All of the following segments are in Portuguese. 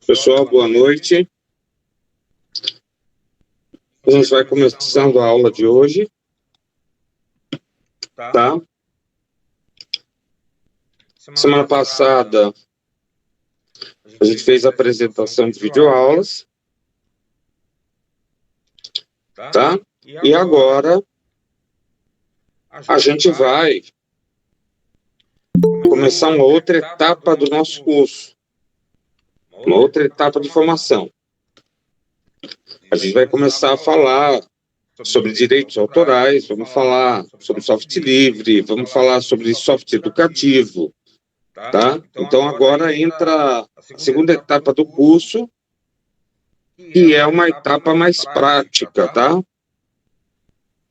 Pessoal, boa noite. A gente vai começando a aula de hoje, tá? Semana passada, a gente fez a apresentação de videoaulas, tá? E agora, a gente vai começar uma outra etapa do nosso curso, uma outra etapa de formação. A gente vai começar a falar sobre direitos autorais, vamos falar sobre software livre, vamos falar sobre software educativo, tá? Então, agora entra a segunda etapa do curso, que é uma etapa mais prática, tá?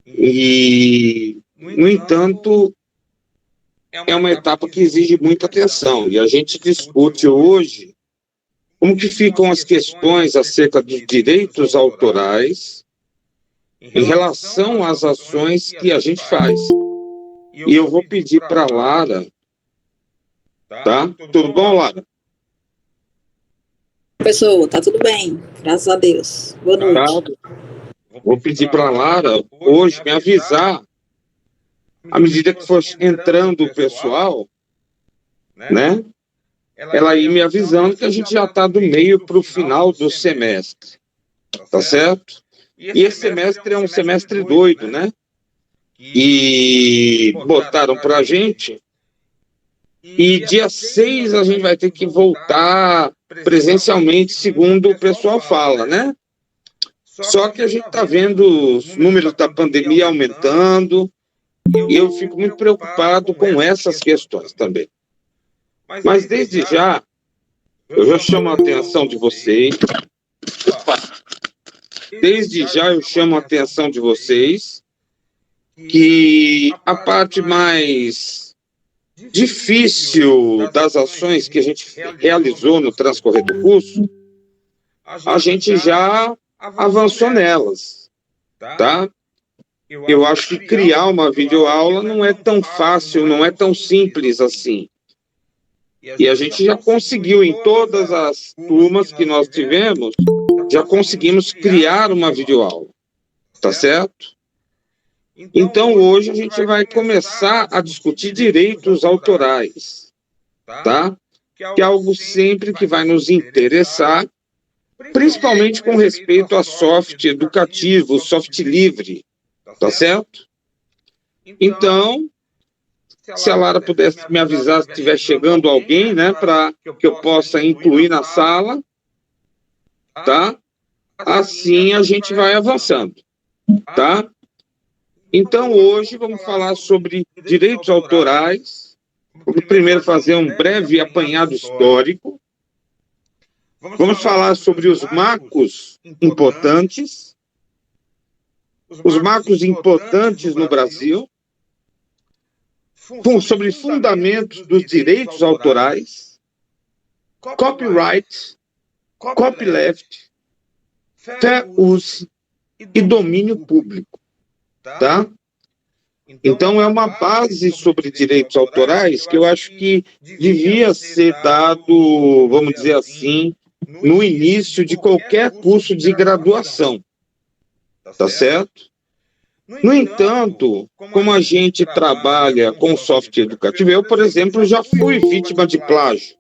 E, no entanto, é uma etapa que exige muita atenção, e a gente discute hoje como que ficam as questões acerca dos direitos autorais em relação às ações que a gente faz. E eu vou pedir para a Lara, tá? Tudo bom, Lara? Professor, tá tudo bem, graças a Deus. Boa noite. Tá? Vou pedir para a Lara hoje me avisar, à medida que for entrando o pessoal, né? Ela ir me avisando que a gente já está do meio para o final do semestre, tá certo? E esse semestre é um semestre doido, né? E botaram para a gente, e dia 6 a gente vai ter que voltar presencialmente, segundo o pessoal fala, né? Só que a gente está vendo os números da pandemia aumentando, e eu fico muito preocupado com essas questões também. Mas desde já, eu já chamo a atenção de vocês. Desde já eu chamo a atenção de vocês que a parte mais difícil das ações que a gente realizou no transcorrer do curso, a gente já avançou nelas, tá? Eu acho que criar uma videoaula não é tão fácil, não é tão simples assim. E a gente já conseguiu, em todas as turmas que nós tivemos, já conseguimos criar uma videoaula, tá certo? Então, hoje a gente vai começar a discutir direitos autorais, tá? Que é algo sempre que vai nos interessar, principalmente com respeito a software educativo, software livre, tá certo? Então, se a Lara pudesse me avisar se estiver chegando alguém, né, para que eu possa incluir na sala, tá? Assim a gente vai avançando, tá? Então, hoje vamos falar sobre direitos autorais. Vamos primeiro fazer um breve apanhado histórico. Vamos falar sobre os marcos importantes, no Brasil, sobre fundamentos dos direitos autorais, copyright, copyleft, fair use e domínio público, tá? Então, é uma base sobre direitos autorais que eu acho que devia ser dado, vamos dizer assim, no início de qualquer curso de graduação, tá certo? No entanto, como a gente trabalha com software educativo, eu, por exemplo, já fui vítima de plágio,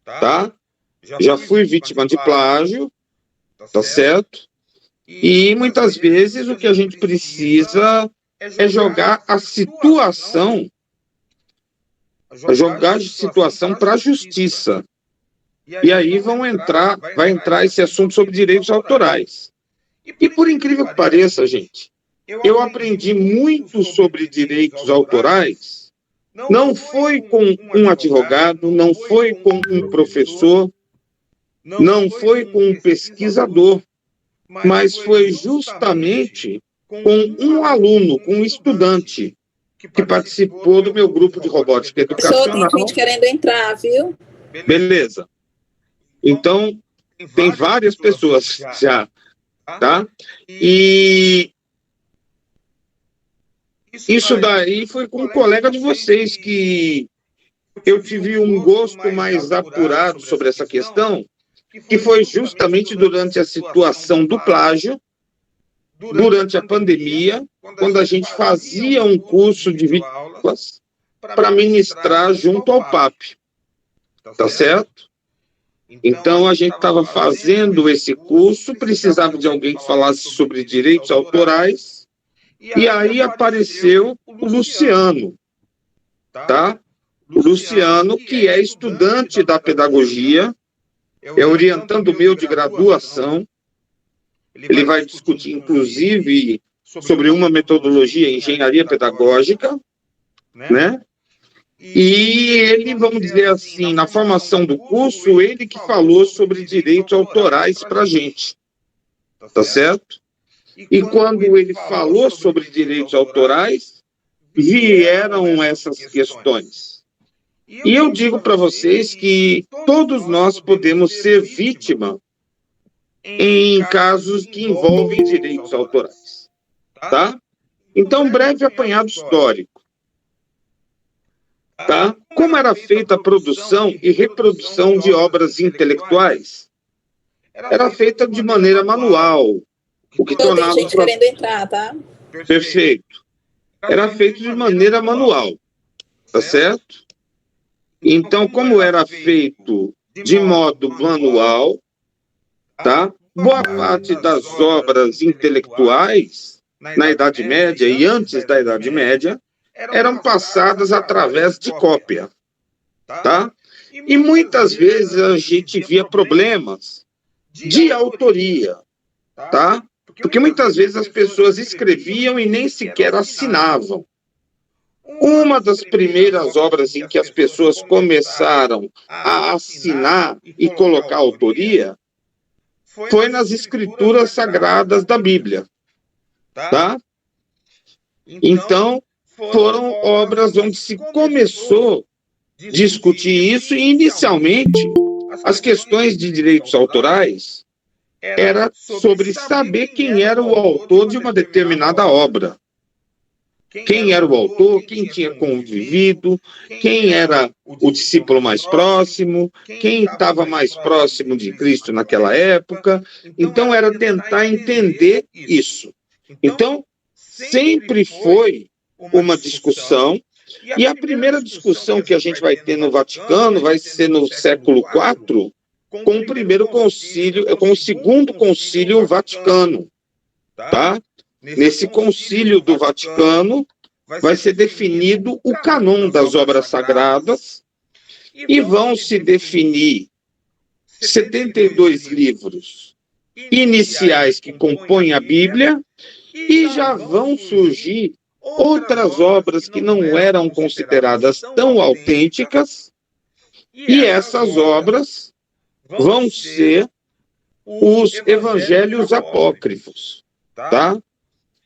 tá? Já fui vítima de plágio, tá certo? E muitas vezes o que a gente precisa é jogar a situação para a justiça. E aí vai entrar esse assunto sobre direitos autorais. E por incrível que pareça, gente, eu aprendi muito sobre direitos autorais, não foi com um advogado, não foi com um professor, não foi com um pesquisador, mas foi justamente com um aluno, com um estudante, que participou do meu grupo de robótica educacional. Professor, tem gente querendo entrar, viu? Beleza. Então, tem várias pessoas já, tá? E isso daí foi com um colega de vocês que eu tive um gosto mais apurado sobre essa questão, que foi justamente durante a situação do plágio, durante a pandemia, quando a gente fazia um curso de videoaulas para ministrar junto ao PAP, tá certo? Então, a gente estava fazendo esse curso, precisava de alguém que falasse sobre direitos autorais, e aí apareceu o Luciano, tá? O Luciano, que é estudante da pedagogia, é orientando meu de graduação, ele vai discutir, inclusive, sobre uma metodologia em engenharia pedagógica, né? E ele, vamos dizer assim, na formação do curso, ele que falou sobre direitos autorais para a gente, tá certo? E quando ele falou sobre direitos autorais, vieram essas questões. E eu digo para vocês que todos nós podemos ser vítima em casos que envolvem direitos autorais, tá? Então, breve apanhado histórico. Tá? Como era feita a produção e reprodução de obras intelectuais? Era feita de maneira manual, o que Então, tem tornava... gente querendo entrar, tá? Perfeito. Era feito de maneira manual, tá certo? Então, como era feito de modo manual, tá? Boa parte das obras intelectuais, na Idade Média e antes da Idade Média, eram passadas através de cópia, tá? E muitas vezes a gente via problemas de autoria, tá? Porque muitas vezes as pessoas escreviam e nem sequer assinavam. Uma das primeiras obras em que as pessoas começaram a assinar e colocar autoria foi nas escrituras sagradas da Bíblia, tá? Então, foram obras onde se começou a discutir isso e, inicialmente, as questões de direitos autorais era sobre saber quem era o autor de uma determinada obra. Quem era o autor, quem tinha convivido, quem era o discípulo mais próximo, quem estava mais próximo de Cristo naquela época. Então, era tentar entender isso. Então, sempre foi uma discussão, e a primeira discussão que a gente vai ter no Vaticano vai ser no século IV, com o primeiro concílio, com o segundo concílio Vaticano, tá? Nesse concílio do Vaticano vai ser definido o cânon das obras sagradas e vão se definir 72 livros iniciais que compõem a Bíblia e já vão surgir outras obras que não eram consideradas tão autênticas, e essas obras vão ser os evangelhos apócrifos, tá?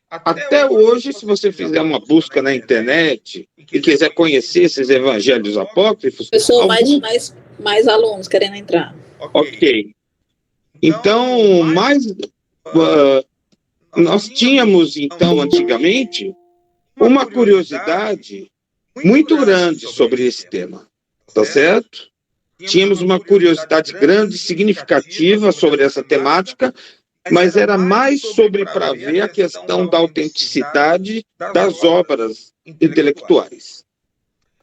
Até hoje, se você fizer uma busca na internet e quiser conhecer esses evangelhos apócrifos... Pessoal, mais alunos querendo entrar. Ok. Então, nós tínhamos, então, antigamente, uma curiosidade muito grande sobre esse tema, tá certo? Tínhamos uma curiosidade grande, significativa sobre essa temática, mas era mais sobre para ver a questão da autenticidade das obras intelectuais.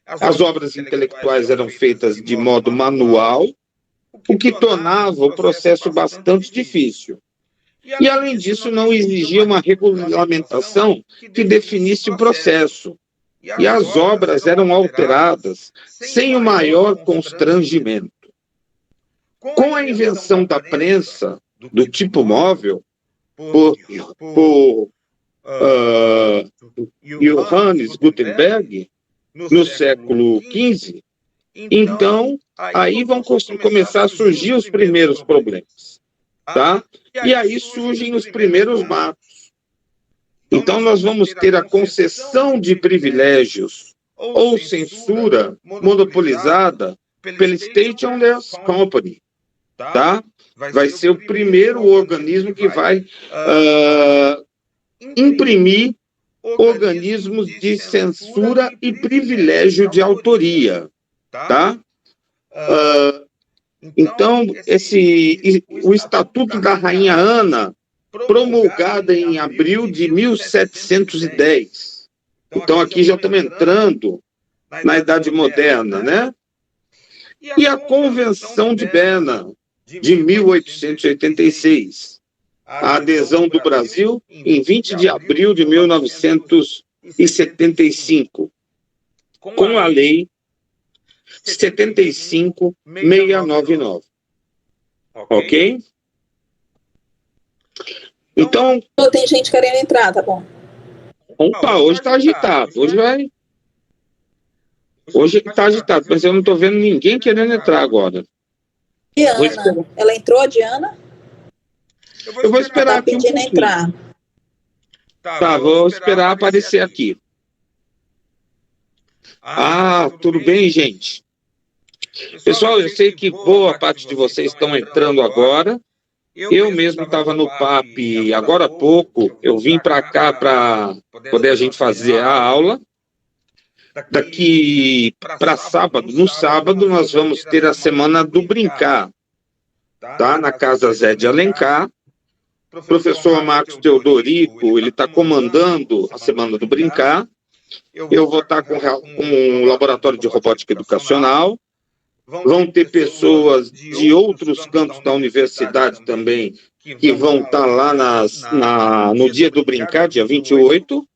As obras intelectuais eram feitas de modo manual, o que tornava o processo bastante difícil. E, além disso, não exigia uma regulamentação que definisse o processo. E as obras eram alteradas sem o maior constrangimento. Com a invenção da prensa do tipo móvel, por Johannes Gutenberg, no século XV, então, aí vão começar a surgir os primeiros problemas, tá? E aí surgem os primeiros marcos. Então, nós vamos ter a concessão de privilégios ou censura monopolizada pela State-Owned Company, tá? Vai ser o primeiro organismo que vai imprimir organismos de censura e privilégio de autoria, tá? Então, o Estatuto da Rainha Ana, promulgado em abril de 1710. Então, aqui já estamos entrando na Idade Moderna, né? E a Convenção de Berna, de 1886. A adesão do Brasil em 20 de abril de 1975, com a Lei 75.699. Ok? Então... Tem gente querendo entrar, tá bom? Opa, hoje está agitado. Hoje está agitado, mas eu não estou vendo ninguém querendo entrar agora. Diana, ela entrou, a Diana? Eu vou esperar aqui um pouquinho. Entrar. Tá, vou esperar aparecer aqui. Tudo bem, gente? Pessoal, eu sei que boa parte de vocês estão entrando agora. Eu mesmo estava no PAP agora há pouco. Eu vim para cá para poder a gente fazer a aula. Daqui para sábado, no sábado, nós vamos ter a Semana do Brincar, tá? Na Casa Zé de Alencar. O professor Marcos Teodorico, ele está comandando a Semana do Brincar. Eu vou estar com um laboratório de robótica educacional. Vão ter pessoas de outros cantos da universidade também que vão estar lá no dia do Brincar, dia 28.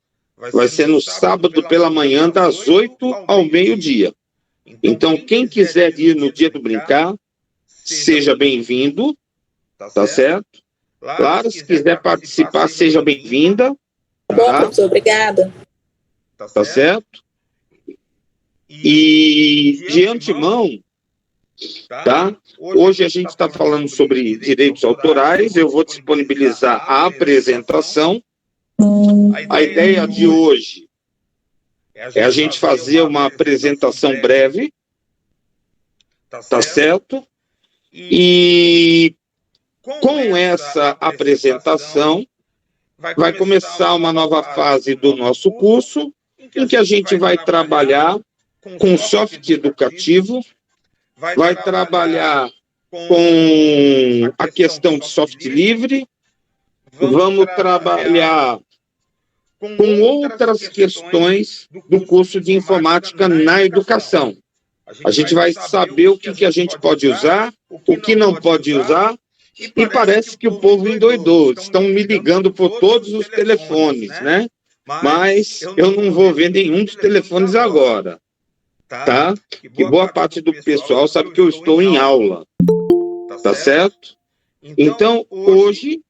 Vai ser no sábado pela manhã, das 8 ao meio-dia. Então, quem quiser ir no dia do Brincar, seja bem-vindo, tá certo? Claro, se quiser participar, seja bem-vinda. Bom, professor, obrigada. Tá certo? E, de antemão, tá? Hoje a gente está falando sobre direitos autorais. Eu vou disponibilizar a apresentação. A ideia de hoje é a gente fazer uma apresentação breve, tá certo? E com essa apresentação vai começar uma nova fase do nosso curso, em que a gente vai trabalhar com soft educativo, vai trabalhar com a questão de soft livre, vamos trabalhar com outras questões do curso de informática na educação. A gente vai saber o que a gente pode usar, o que não pode usar, e parece que o povo endoidou. Estão me ligando por todos os telefones, né? Mas eu não vou ver nenhum dos telefones agora, tá? Que boa parte do pessoal sabe que eu estou em aula, tá certo? Então, hoje...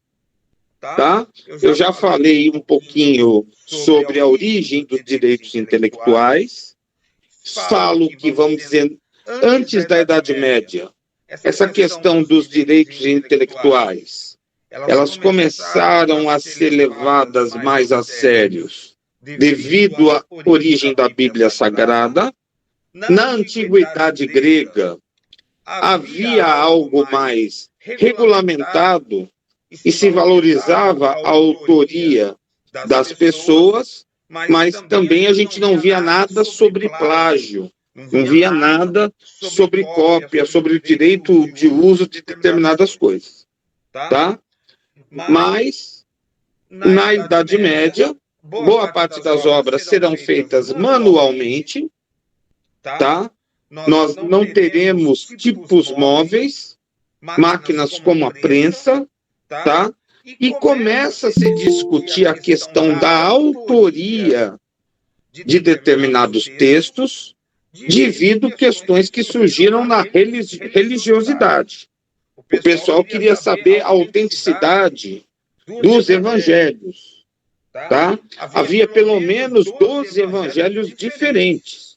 tá? Eu já falei um pouquinho sobre a origem dos direitos intelectuais. Falo que, vamos dizer, antes da Idade Média, essa questão dos direitos intelectuais, elas começaram a ser levadas mais a sérios devido à origem da Bíblia Sagrada. Na Antiguidade Grega, havia algo mais regulamentado e se valorizava a autoria das pessoas, mas também a gente não via nada sobre plágio, não via nada sobre cópia, sobre o direito de uso de determinadas coisas, tá? Mas, na Idade Média, boa parte das obras serão feitas manualmente, tá? Nós não teremos tipos móveis, máquinas como a prensa, tá? E começa a se discutir a questão da autoria de determinados textos devido a questões que surgiram na religiosidade. O pessoal queria saber a autenticidade dos evangelhos, tá? Havia pelo menos 12 evangelhos diferentes.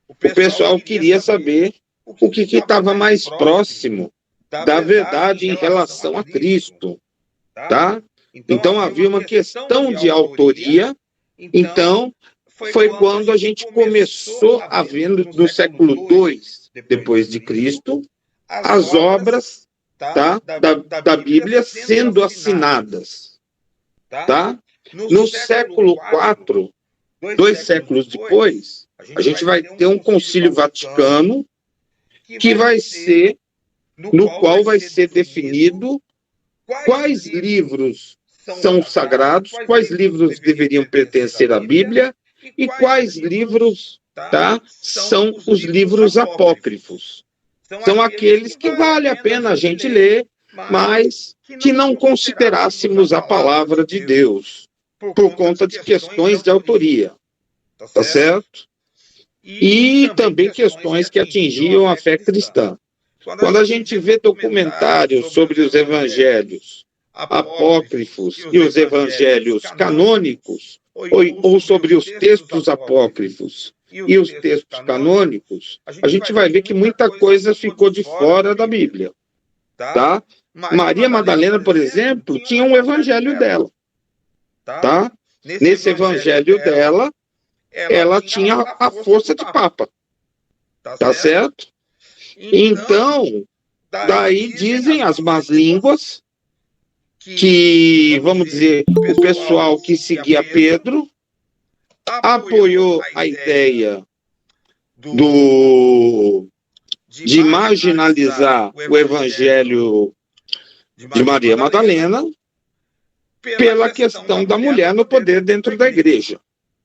O pessoal queria saber o que estava mais próximo da verdade em relação a Cristo, tá? Então havia uma questão de autoria. Então foi quando a gente começou a ver no século II depois de Cristo as obras, tá, da Bíblia sendo assinadas, tá? No século IV, 2 séculos depois, a gente vai ter um Concílio Vaticano que vai ser no qual vai ser definido quais livros são sagrados, quais livros deveriam pertencer à Bíblia e quais livros, tá, são os livros apócrifos. São aqueles que vale a pena a gente ler, mas que não considerássemos a palavra de Deus por conta de questões de autoria, tá certo? E também questões que atingiam a fé cristã. Quando a gente vê documentários sobre os evangelhos apócrifos e os evangelhos canônicos, ou sobre os textos apócrifos e os textos canônicos, a gente vai ver que muita coisa ficou de fora da Bíblia, tá? Maria Madalena, por exemplo, tinha um evangelho dela, tá? Nesse evangelho dela, ela tinha a força de papa, tá certo? Então, daí dizem as más línguas que, vamos dizer, o pessoal que seguia Pedro apoiou a ideia de marginalizar o evangelho de Maria Madalena pela questão da mulher no poder dentro da igreja.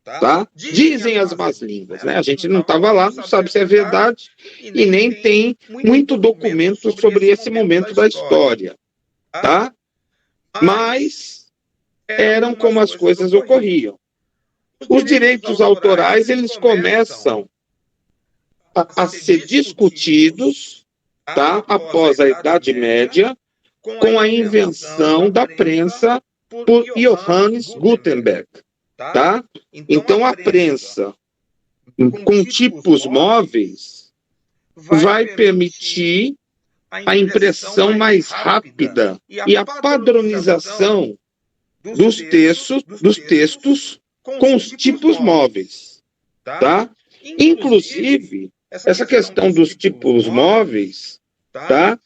Tá? Dizem as más línguas, né? A gente não estava lá, não sabe se é verdade, e nem tem muito documento sobre esse momento da história, tá? Mas eram como as coisas ocorriam. Os direitos autorais, eles começam a ser discutidos, tá? Após a Idade Média, com a invenção da prensa por Johannes Gutenberg. Tá? Então, a prensa com tipos móveis vai permitir a impressão mais rápida e a padronização dos textos com os tipos móveis. Tá? Inclusive, essa questão dos tipos móveis, tá?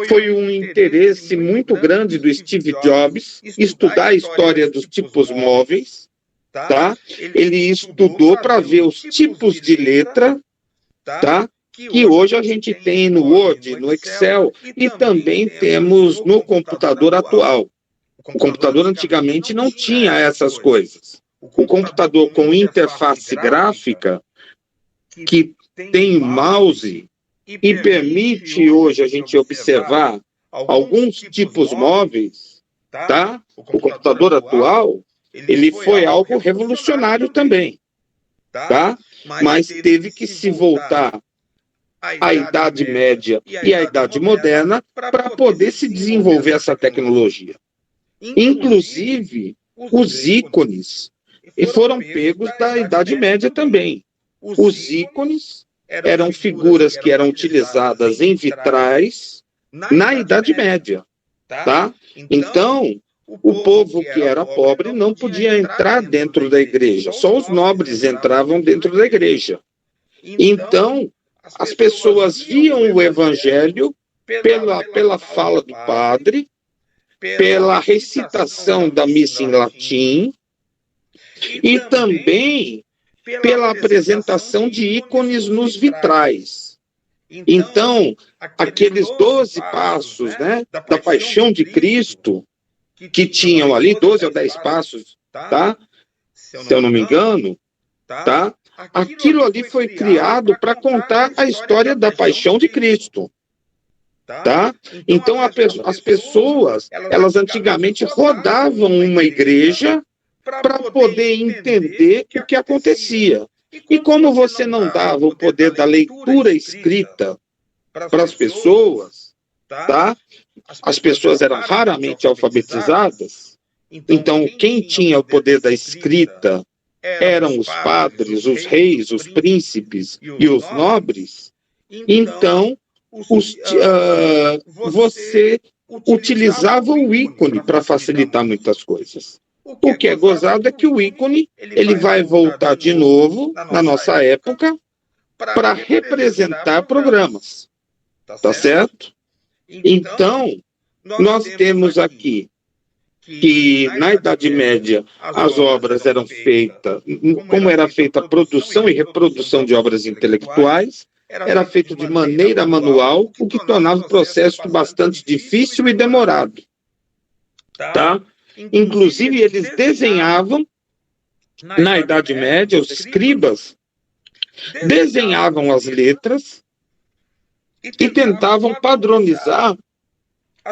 Foi um interesse muito grande do Steve Jobs estudar a história dos tipos móveis. Tá? Ele estudou para ver os tipos de letra, tá? Que hoje a gente tem no Word, no Excel e também temos no computador atual. O computador antigamente não tinha essas coisas. O computador com interface gráfica, que tem mouse e permite hoje a gente observar alguns tipos móveis, tá? O computador atual, ele foi algo revolucionário também, tá? Mas teve que se voltar à Idade Média e à Idade Moderna para poder se desenvolver essa tecnologia. Inclusive, os ícones foram pegos da Idade Média também. Os ícones eram figuras que eram utilizadas em vitrais na Idade Média, tá? Então, o povo que era pobre não podia entrar dentro da igreja, só os nobres entravam dentro da igreja. Então, as pessoas viam o evangelho pela fala do padre, pela recitação da missa em latim e também pela apresentação de ícones nos vitrais. Então, aqueles 12 passos, né, da paixão de Cristo, que tinham ali 12 ou 10 passos, tá? Se eu não me engano, tá? Aquilo ali foi criado para contar a história da paixão de Cristo, tá? Então as pessoas, elas antigamente rodavam uma igreja para poder entender o que acontecia. E como você não dava o poder da leitura escrita para as pessoas, tá? As pessoas eram raramente alfabetizadas, então quem tinha o poder da escrita eram os padres, os reis, os príncipes e os nobres. Então, você utilizava o ícone para facilitar muitas coisas. O que é gozado é que o ícone ele vai voltar de novo, na nossa época, para representar programas. Tá certo? Então, nós temos aqui que na Idade Média as obras eram feitas, como era feita a produção e reprodução de obras intelectuais, era feito de maneira manual, o que tornava o processo bastante difícil e demorado. Tá? Inclusive, eles desenhavam, na Idade Média, os escribas desenhavam as letras e tentavam padronizar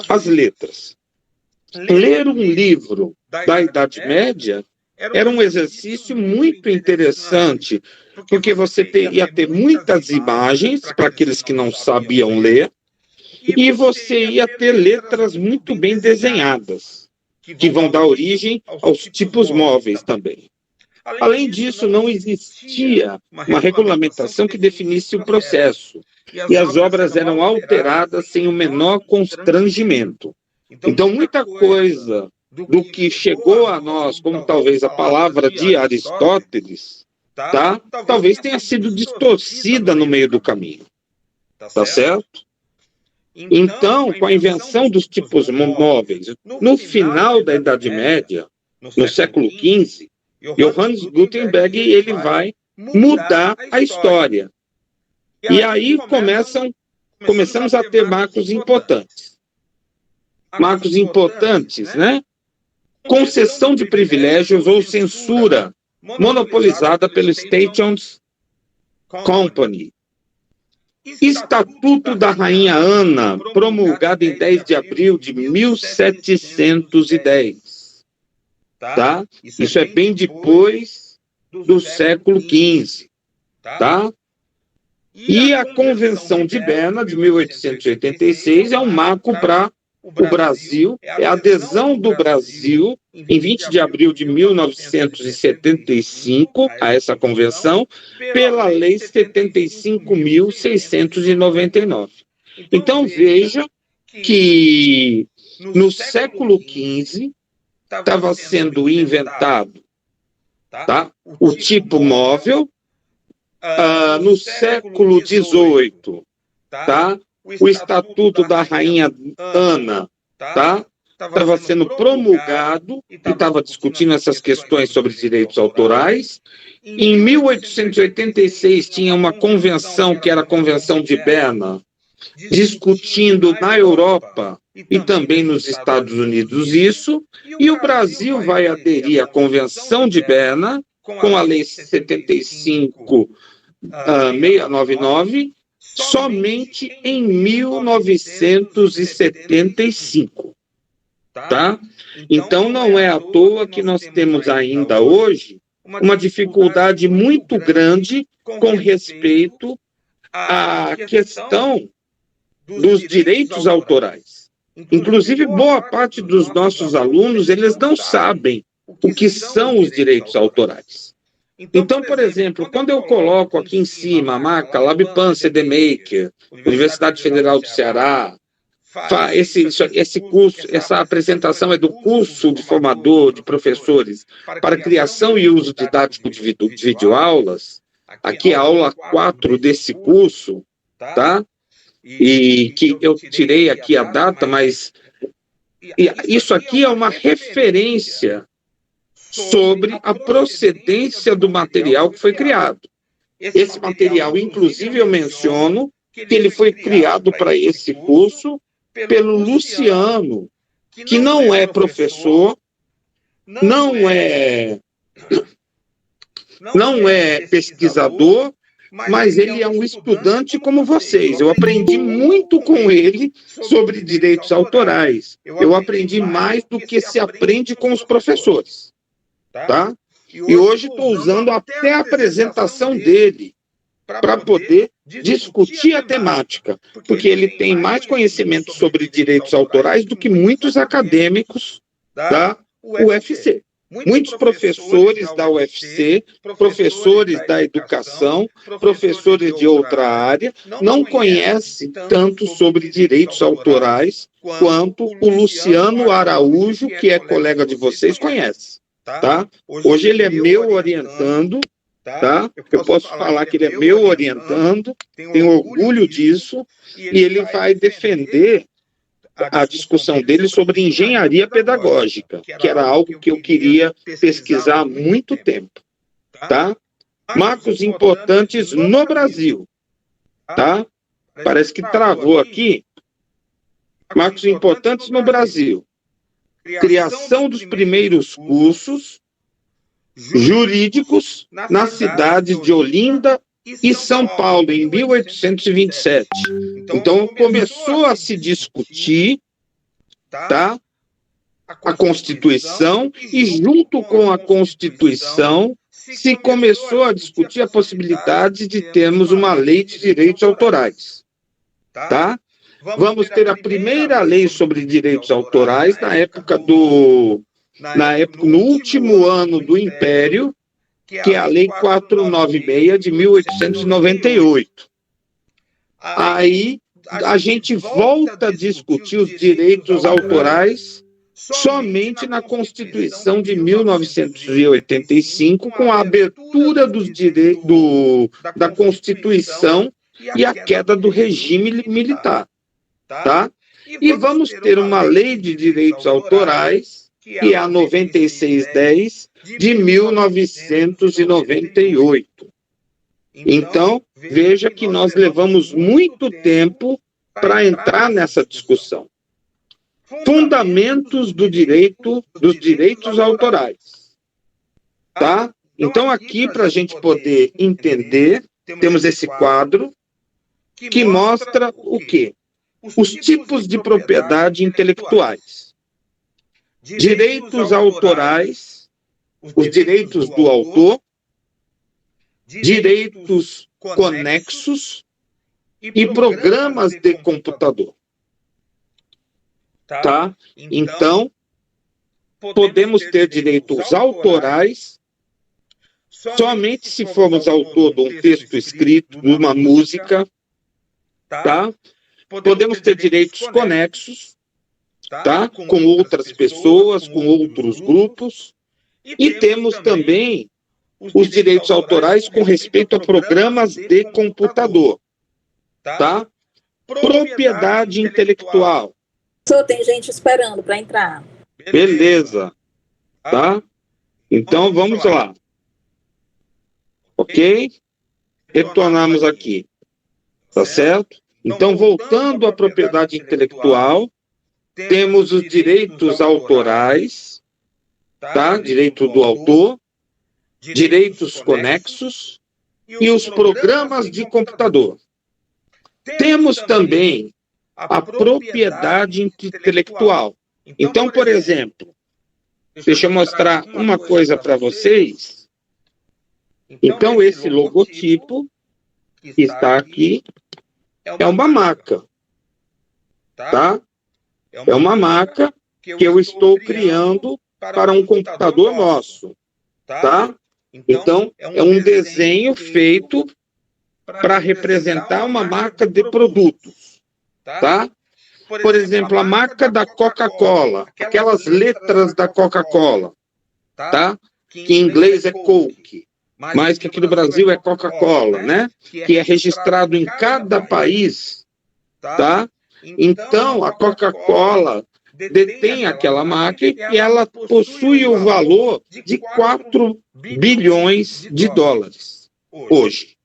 as letras. Ler um livro da Idade Média era um exercício muito interessante, porque você ia ter muitas imagens, para aqueles que não sabiam ler, e você ia ter letras muito bem desenhadas, que vão dar origem aos tipos móveis também. Além disso, não existia uma regulamentação que definisse o processo, e as obras eram alteradas sem o menor constrangimento. Então, muita coisa do que chegou a nós, como talvez a palavra de Aristóteles, tá? Talvez tenha sido distorcida no meio do caminho. Tá certo? Então, com a invenção dos tipos móveis, no final da Idade Média, no século XV, Johannes Gutenberg ele vai mudar a história. E aí começamos a ter marcos importantes. Marcos importantes, né? Concessão de privilégios ou censura monopolizada pelo State-owned Company. Estatuto da Rainha Ana, promulgado em 10 de abril de 1710. Tá? Isso é bem depois do século XV. Tá? E a Convenção de Berna, de 1886, é um marco para o Brasil, é a adesão do Brasil, em 20 de abril de 1975, a essa convenção, pela Lei 75.699. Então, veja que no século XV estava sendo inventado, tá, o tipo móvel, no século XVIII, tá, o Estatuto da Rainha Ana, tá, estava sendo promulgado e estava discutindo essas questões sobre direitos autorais. Em 1886 tinha uma convenção, que era a Convenção de Berna, discutindo na Europa e também nos Estados Unidos isso, e o Brasil vai aderir à Convenção de Berna com a Lei 75.699 somente em 1975. Tá? Então, não é à toa que nós temos ainda hoje uma dificuldade muito grande com respeito à questão dos direitos autorais. Inclusive, boa parte dos nossos alunos, eles não sabem o que são os direitos autorais. Então, por exemplo, quando eu coloco aqui em cima a marca LabPan CDMaker, Universidade Federal do Ceará, esse curso, essa apresentação é do curso de formador de professores para criação e uso didático de videoaulas, aqui é a aula 4 desse curso, tá? E que eu tirei aqui a data, mas isso aqui é uma referência sobre a procedência do material que foi criado. Esse material, inclusive, eu menciono que ele foi criado para esse curso pelo Luciano, que não é professor, não é pesquisador, mas ele é um estudante como vocês. Eu aprendi muito com ele sobre direitos autorais. Eu aprendi mais do que se aprende com os professores. Tá? E hoje estou usando até a apresentação dele para poder discutir a temática, porque ele tem mais conhecimento sobre direitos autorais do que muitos acadêmicos da UFC. Muitos professores da UFC, professores da educação, professores de outra área, não conhecem tanto sobre direitos autorais quanto o Luciano Araújo, que é colega de vocês, conhece. Tá? Hoje ele é meu orientando, tá? Eu posso falar que ele é meu orientando, tenho orgulho disso, e ele vai defender a discussão dele sobre engenharia pedagógica, que era algo que eu queria pesquisar há muito tempo. Tá? Marcos importantes no Brasil. tá? Parece que travou aqui. Marcos importantes no Brasil. Criação dos primeiros cursos jurídicos nas cidades de Olinda e São Paulo, em 1827. Então, começou a se discutir, tá, a Constituição, e junto com a Constituição se começou a discutir a possibilidade de termos uma lei de direitos autorais, tá? Vamos ter a primeira lei sobre direitos autorais no último ano do Império, que é a Lei 496 de 1898. Aí a gente volta a discutir os direitos autorais somente na Constituição de 1985, com a abertura da Constituição e a queda do regime militar, tá? E vamos ter uma lei de direitos autorais, que é a 9610 de 1998. Então, veja que nós levamos muito tempo para entrar nessa discussão. Fundamentos dos direitos autorais, tá? Então, aqui, para a gente poder entender, temos esse quadro que mostra o quê? Os tipos de propriedade intelectuais. Direitos autorais, os direitos do autor, direitos conexos e programas de computador. Tá? Então, podemos ter direitos autorais somente se formos autor de um texto escrito, de uma música, tá? Podemos ter direitos conexos, tá? Com outras pessoas, com outros grupos, e temos também os direitos autorais com respeito a programas de computador, tá? Propriedade intelectual. Só tem gente esperando para entrar. Beleza, tá? Então, vamos lá. Ok? Retornamos aqui, tá certo? Então, voltando à propriedade intelectual, temos os direitos autorais, tá? Direito do autor, direitos conexos e os programas de computador. Temos também a propriedade intelectual. Então, por exemplo, deixa eu mostrar uma coisa para vocês. Então, esse logotipo que está aqui é uma marca, tá? É uma marca que eu estou criando para um computador nosso, tá? Então, é um desenho feito para representar uma marca de produtos, tá? Por exemplo, a marca da Coca-Cola, aquelas letras da Coca-Cola, tá? Que em inglês é Coke, mas que aqui no Brasil é Coca-Cola, né? Que é registrado em cada país, tá? Então, a Coca-Cola detém aquela marca e ela possui o valor de 4 bilhões de dólares hoje,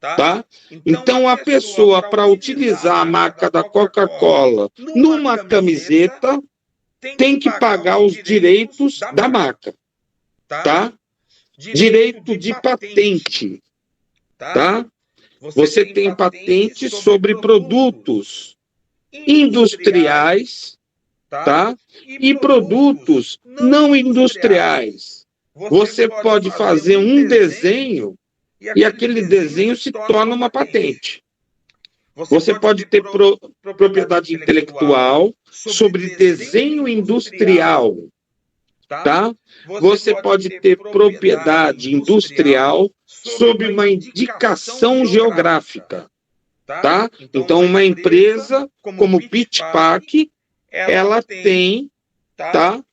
tá? Então, a pessoa, para utilizar a marca da Coca-Cola numa camiseta, tem que pagar os direitos da marca, tá? Direito de patente, tá? Você tem patente sobre produtos industriais, tá? E produtos não industriais. Você pode fazer um desenho e aquele desenho se torna uma patente. Você pode ter propriedade intelectual sobre desenho industrial, tá? Você pode ter propriedade industrial sobre uma indicação geográfica, tá? Então, uma empresa como Pitchpack, ela tem, tá?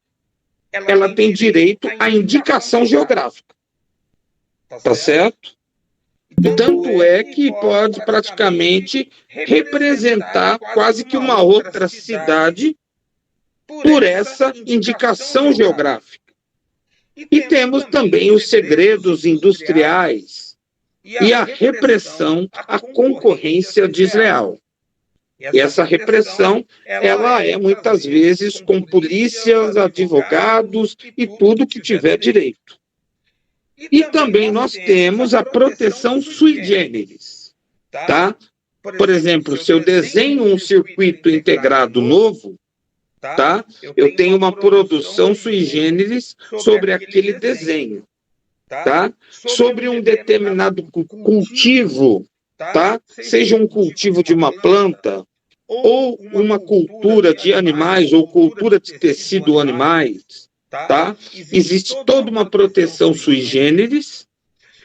Ela tem direito à indicação geográfica, tá certo? Tanto é que pode praticamente representar quase que uma outra cidade por essa indicação geográfica. E temos também os segredos industriais e a repressão à concorrência desleal. E essa repressão, ela é muitas vezes com polícias, advogados e tudo que tiver direito. E também nós temos a proteção sui generis, tá? Por exemplo, se eu desenho um circuito integrado novo, tá? Eu tenho uma produção sui generis sobre aquele desenho, tá? Sobre um determinado cultivo, tá? Seja um cultivo de uma planta, ou uma cultura de animais, ou cultura de tecido animais, tá? Existe toda uma proteção sui generis.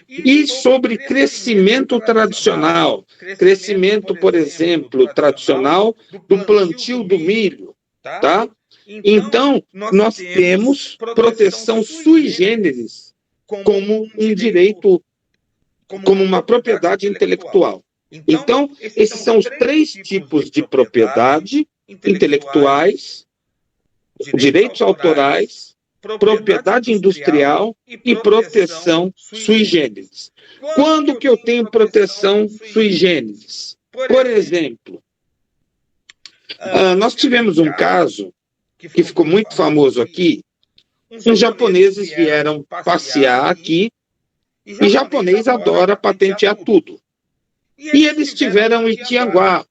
E sobre crescimento tradicional, crescimento, por exemplo, tradicional do plantio do milho, tá? Então, nós temos proteção sui generis como um direito, como uma propriedade intelectual. Então, esses são os 3 tipos de propriedade intelectuais, direitos autorais, propriedade industrial e proteção sui generis. Quando que eu tenho proteção sui generis? Por exemplo, nós tivemos um caso que ficou muito famoso aqui. Os japoneses vieram passear aqui, e japonês adora patentear tudo. E eles estiveram em Tianguá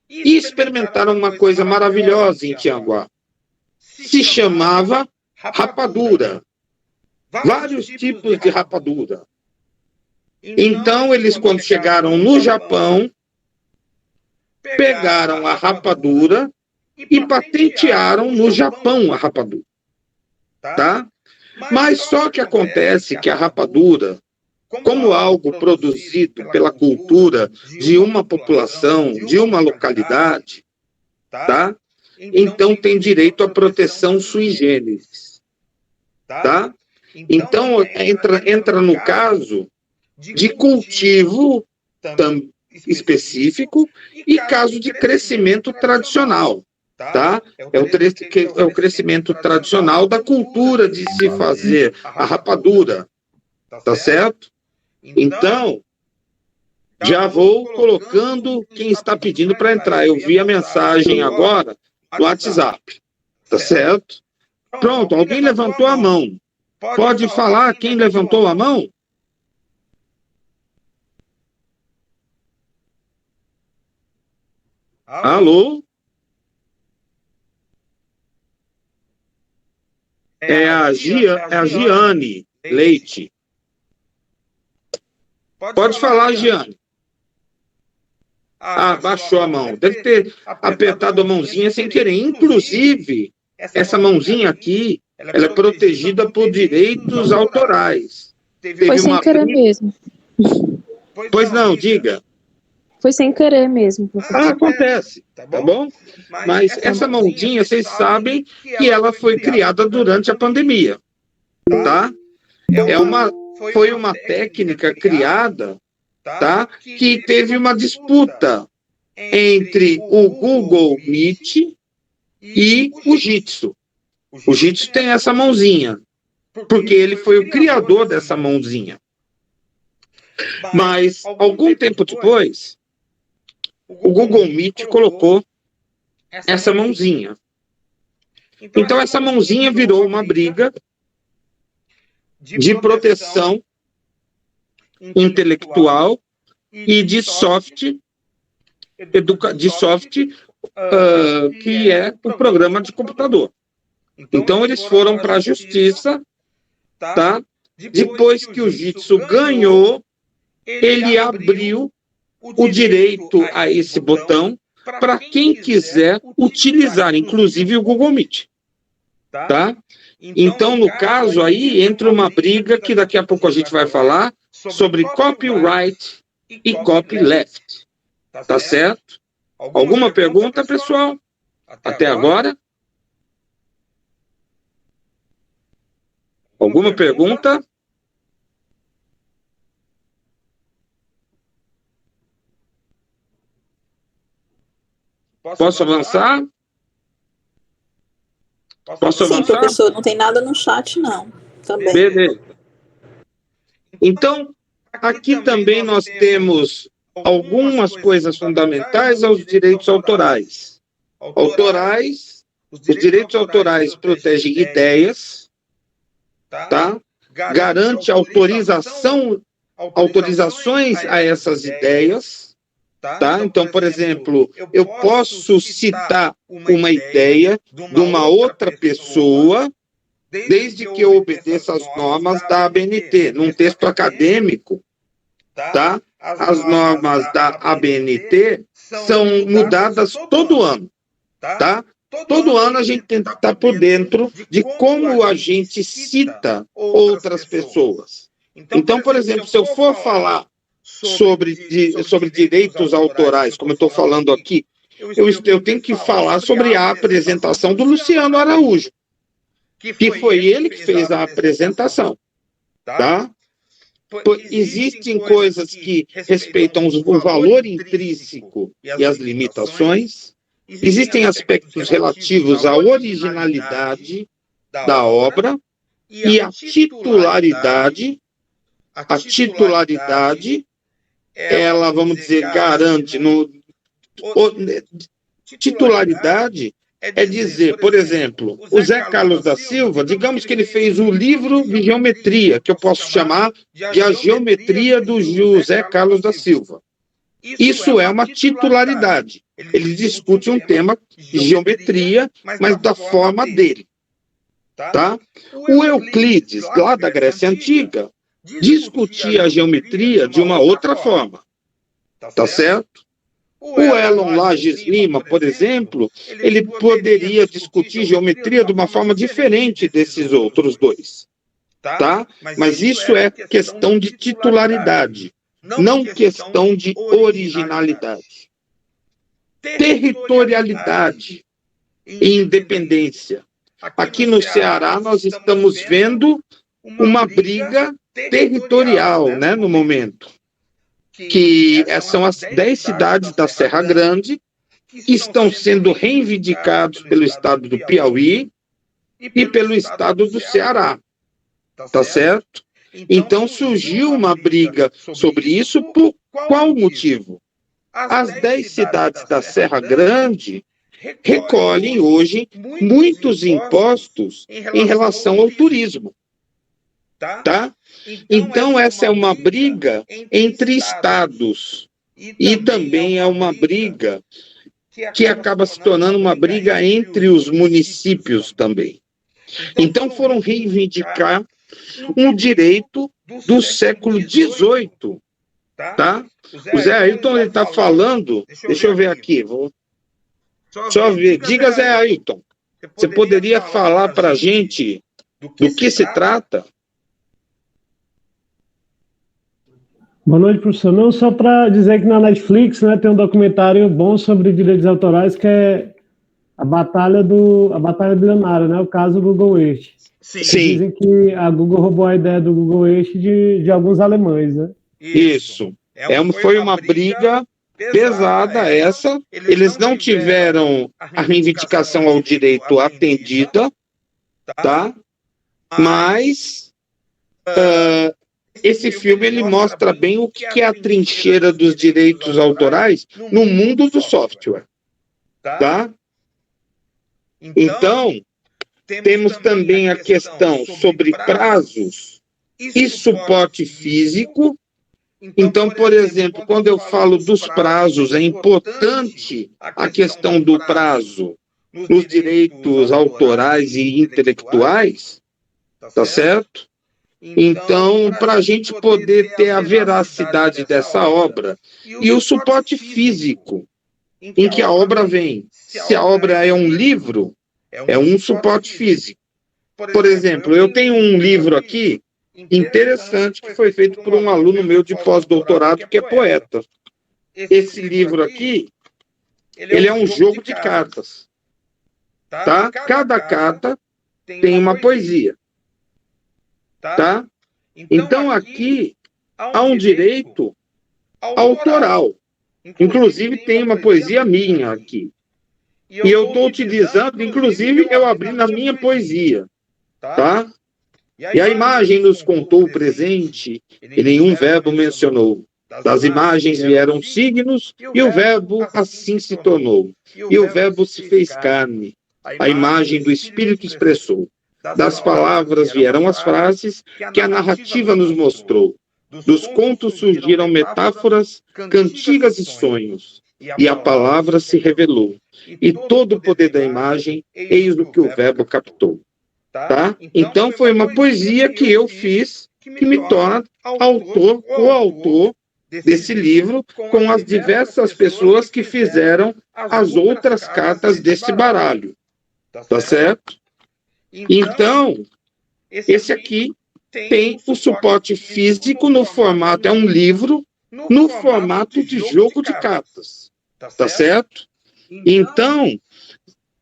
e experimentaram uma coisa maravilhosa em Tianguá. Se chamava rapadura. Vários tipos de rapadura. Então, eles, quando chegaram no Japão, pegaram a rapadura e patentearam no Japão a rapadura. Tá? Mas só que acontece que a rapadura, como algo produzido pela cultura de uma população, de uma localidade, tá? Então tem direito à proteção sui generis, tá? Então entra no caso de cultivo específico e caso de crescimento tradicional, tá? É o crescimento tradicional da cultura de se fazer a rapadura, tá certo? Então, já vou colocando quem está pedindo para entrar. Eu vi a mensagem agora no WhatsApp, tá certo? Pronto, alguém levantou a mão. Pode falar quem levantou a mão? Alô? É a Giane Leite. Pode falar, Giane. Baixou a mão. Deve ter apertado a mãozinha sem querer. Inclusive, essa mãozinha aqui, ela é protegida por direitos autorais. Foi sem querer mesmo. Pois não, diga. Foi sem querer mesmo. Acontece, tá bom? Mas essa mãozinha, vocês sabem que ela foi criada durante a pandemia, tá? Foi uma técnica criada, tá? Que teve uma disputa entre o Google Meet e o Jitsi. O Jitsi tem essa mãozinha, porque ele foi o criador dessa mãozinha. Mas, algum tempo depois, o Google Meet colocou essa mãozinha. Então, essa mãozinha virou uma briga de proteção intelectual e de soft, que é o programa de computador. Então, eles foram para a justiça, tá? Depois que o Jitsi ganhou, ele abriu o direito a esse botão para quem quiser utilizar, inclusive o Google Meet, tá? Então, no caso aí, entra uma briga que daqui a pouco a gente vai falar sobre copyright e copyleft, tá certo? Alguma pergunta, pessoal? Até agora? Alguma pergunta? Posso avançar? Posso avançar? Sim, professor, não tem nada no chat, não. Também. Beleza. Então, Aqui também nós temos algumas coisas fundamentais aos direitos autorais. Os direitos autorais protegem ideias, tá? Garante autorizações a essas ideias, tá? Então, por exemplo, eu posso citar uma ideia de uma outra pessoa, desde que eu obedeça às normas da ABNT, num texto acadêmico, tá? As normas da ABNT são mudadas todo ano, tá? Todo ano a gente tenta estar por dentro de como a gente cita outras pessoas. Então, por exemplo, se eu for falar sobre direitos autorais, como eu estou falando aqui, eu tenho que falar sobre a apresentação do Luciano Araújo, que foi ele que fez a apresentação, tá? Existem coisas que respeitam o valor intrínseco e as limitações. Existem aspectos relativos à originalidade da obra e à titularidade. A titularidade, ela, vamos dizer, garante. Titularidade é dizer, por exemplo, o Zé Carlos da Silva, digamos que ele fez o livro de geometria, que eu posso chamar de A Geometria do José Carlos da Silva. Isso é uma titularidade. Ele discute um tema de geometria, mas da forma dele. Tá? O Euclides, lá da Grécia Antiga, discutia a geometria de uma outra forma. Tá certo? O Elon Lages Lima, por exemplo, ele poderia discutir geometria de uma forma diferente desses outros dois. Tá? Mas isso é questão de titularidade, não questão de originalidade. Territorialidade e independência. Aqui no Ceará nós estamos vendo uma briga territorial, né, no momento, que são as 10 cidades da Serra Grande que estão sendo reivindicados pelo estado do Piauí e pelo estado do Ceará. Tá certo? Então surgiu uma briga sobre isso por qual motivo? As 10 cidades da Serra Grande recolhem hoje muitos impostos em relação ao turismo. Tá? Então essa é uma briga entre estados e também é uma briga que acaba se tornando uma briga entre os municípios também. Então foram reivindicar um direito do século XVIII, tá? O Zé Ailton está falando, deixa eu ver aqui, deixa eu ver, diga Zé Ailton, você poderia falar para a gente do que se trata? Boa noite, professor. Não, só para dizer que na Netflix, né, tem um documentário bom sobre direitos autorais, que é a Batalha Bilionária, né, o caso do Google Earth. Sim. Dizem que a Google roubou a ideia do Google Earth de alguns alemães, né? Isso. Foi uma briga pesada essa. Eles não tiveram a reivindicação ao direito atendida, tá? Mas esse filme ele mostra bem o que é a trincheira dos direitos autorais no mundo do software, tá? Então, temos também a questão sobre prazos e suporte físico. Então, por exemplo, quando eu falo dos prazos, é importante a questão do prazo nos direitos autorais e intelectuais, tá certo? Então, para a gente poder ter a veracidade dessa obra e o suporte físico em que a obra vem. Se a obra é um livro, é um suporte físico. Por exemplo, eu tenho um livro aqui interessante que foi feito por um aluno meu de pós-doutorado que é poeta. Esse livro aqui, ele é um jogo de cartas, tá? Cada carta tem uma poesia, tá? Então aqui há um direito autoral. Inclusive tem uma poesia minha aqui. E eu estou utilizando, inclusive eu abri na minha poesia, tá? E a imagem nos contou o presente, e nenhum verbo mencionou. Das imagens vieram signos, e o verbo assim se tornou. E o verbo se fez carne. A imagem do Espírito expressou. Das palavras vieram as frases que a narrativa nos mostrou. Dos contos surgiram metáforas, cantigas e sonhos. E a palavra se revelou. E todo o poder da imagem, eis o que o verbo captou. Tá? Então, foi uma poesia que eu fiz, que me torna autor, coautor desse livro, com as diversas pessoas que fizeram as outras cartas desse baralho. Tá certo? Então, esse aqui tem o suporte físico no formato, é um livro, no formato de jogo de cartas. Tá certo? Então,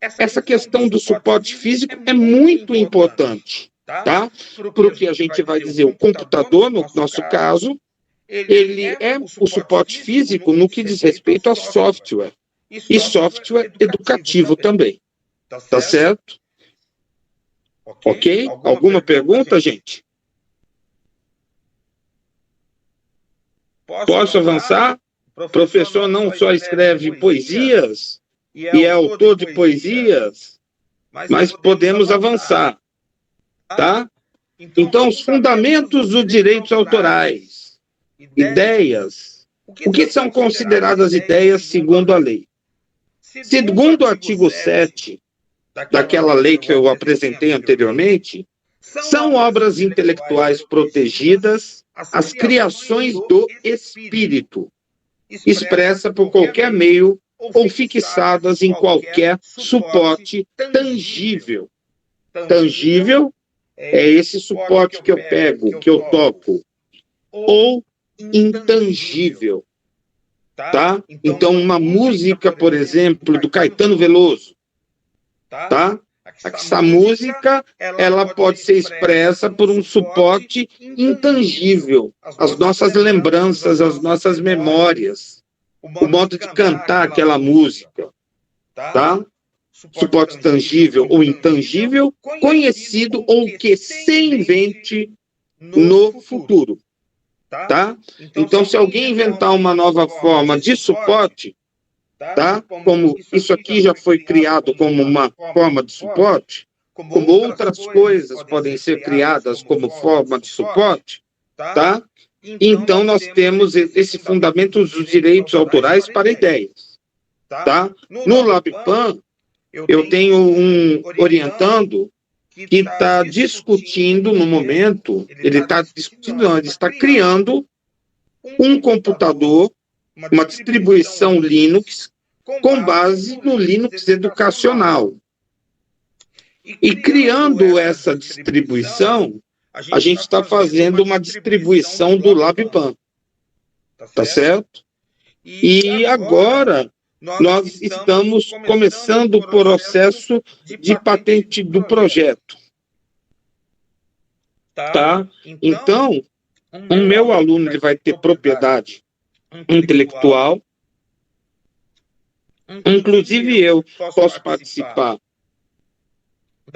essa questão do suporte físico é muito importante, tá? Porque a gente vai dizer, o computador, no nosso caso, ele é o suporte físico no que diz respeito a software, e software educativo também, tá certo? Ok? Alguma pergunta, gente? Posso avançar? O professor não só escreve poesias, e é autor de poesias, mas podemos avançar, tá? Então, os fundamentos dos direitos autorais, ideias. O que são consideradas ideias segundo a lei? Segundo o artigo 7 daquela lei que eu apresentei anteriormente, são obras intelectuais protegidas, as criações do espírito, expressa por qualquer meio ou fixadas em qualquer suporte tangível. Tangível é esse suporte que eu pego, que eu toco, ou intangível, tá? Então, uma música, por exemplo, do Caetano Veloso, tá? Essa música, ela pode ser expressa por um suporte intangível, as nossas lembranças, as nossas memórias, o modo de cantar aquela música, tá? Suporte tangível ou intangível, conhecido ou que se invente no futuro, tá? Então, se alguém inventar uma nova forma de suporte, tá? Como isso aqui já foi criado como uma forma de suporte, como outras coisas podem ser criadas como forma de suporte, tá? Então, nós temos esse fundamento dos direitos autorais para ideias, tá? No LabPAN, eu tenho um orientando que está discutindo no momento, ele está discutindo, não, ele está criando um computador, uma distribuição Linux, com base no Linux educacional. E criando essa distribuição, a gente está fazendo uma distribuição do LabPAN, tá certo? E agora nós estamos começando o processo de patente do projeto, tá? Então, o meu aluno ele vai ter propriedade intelectual, inclusive eu posso participar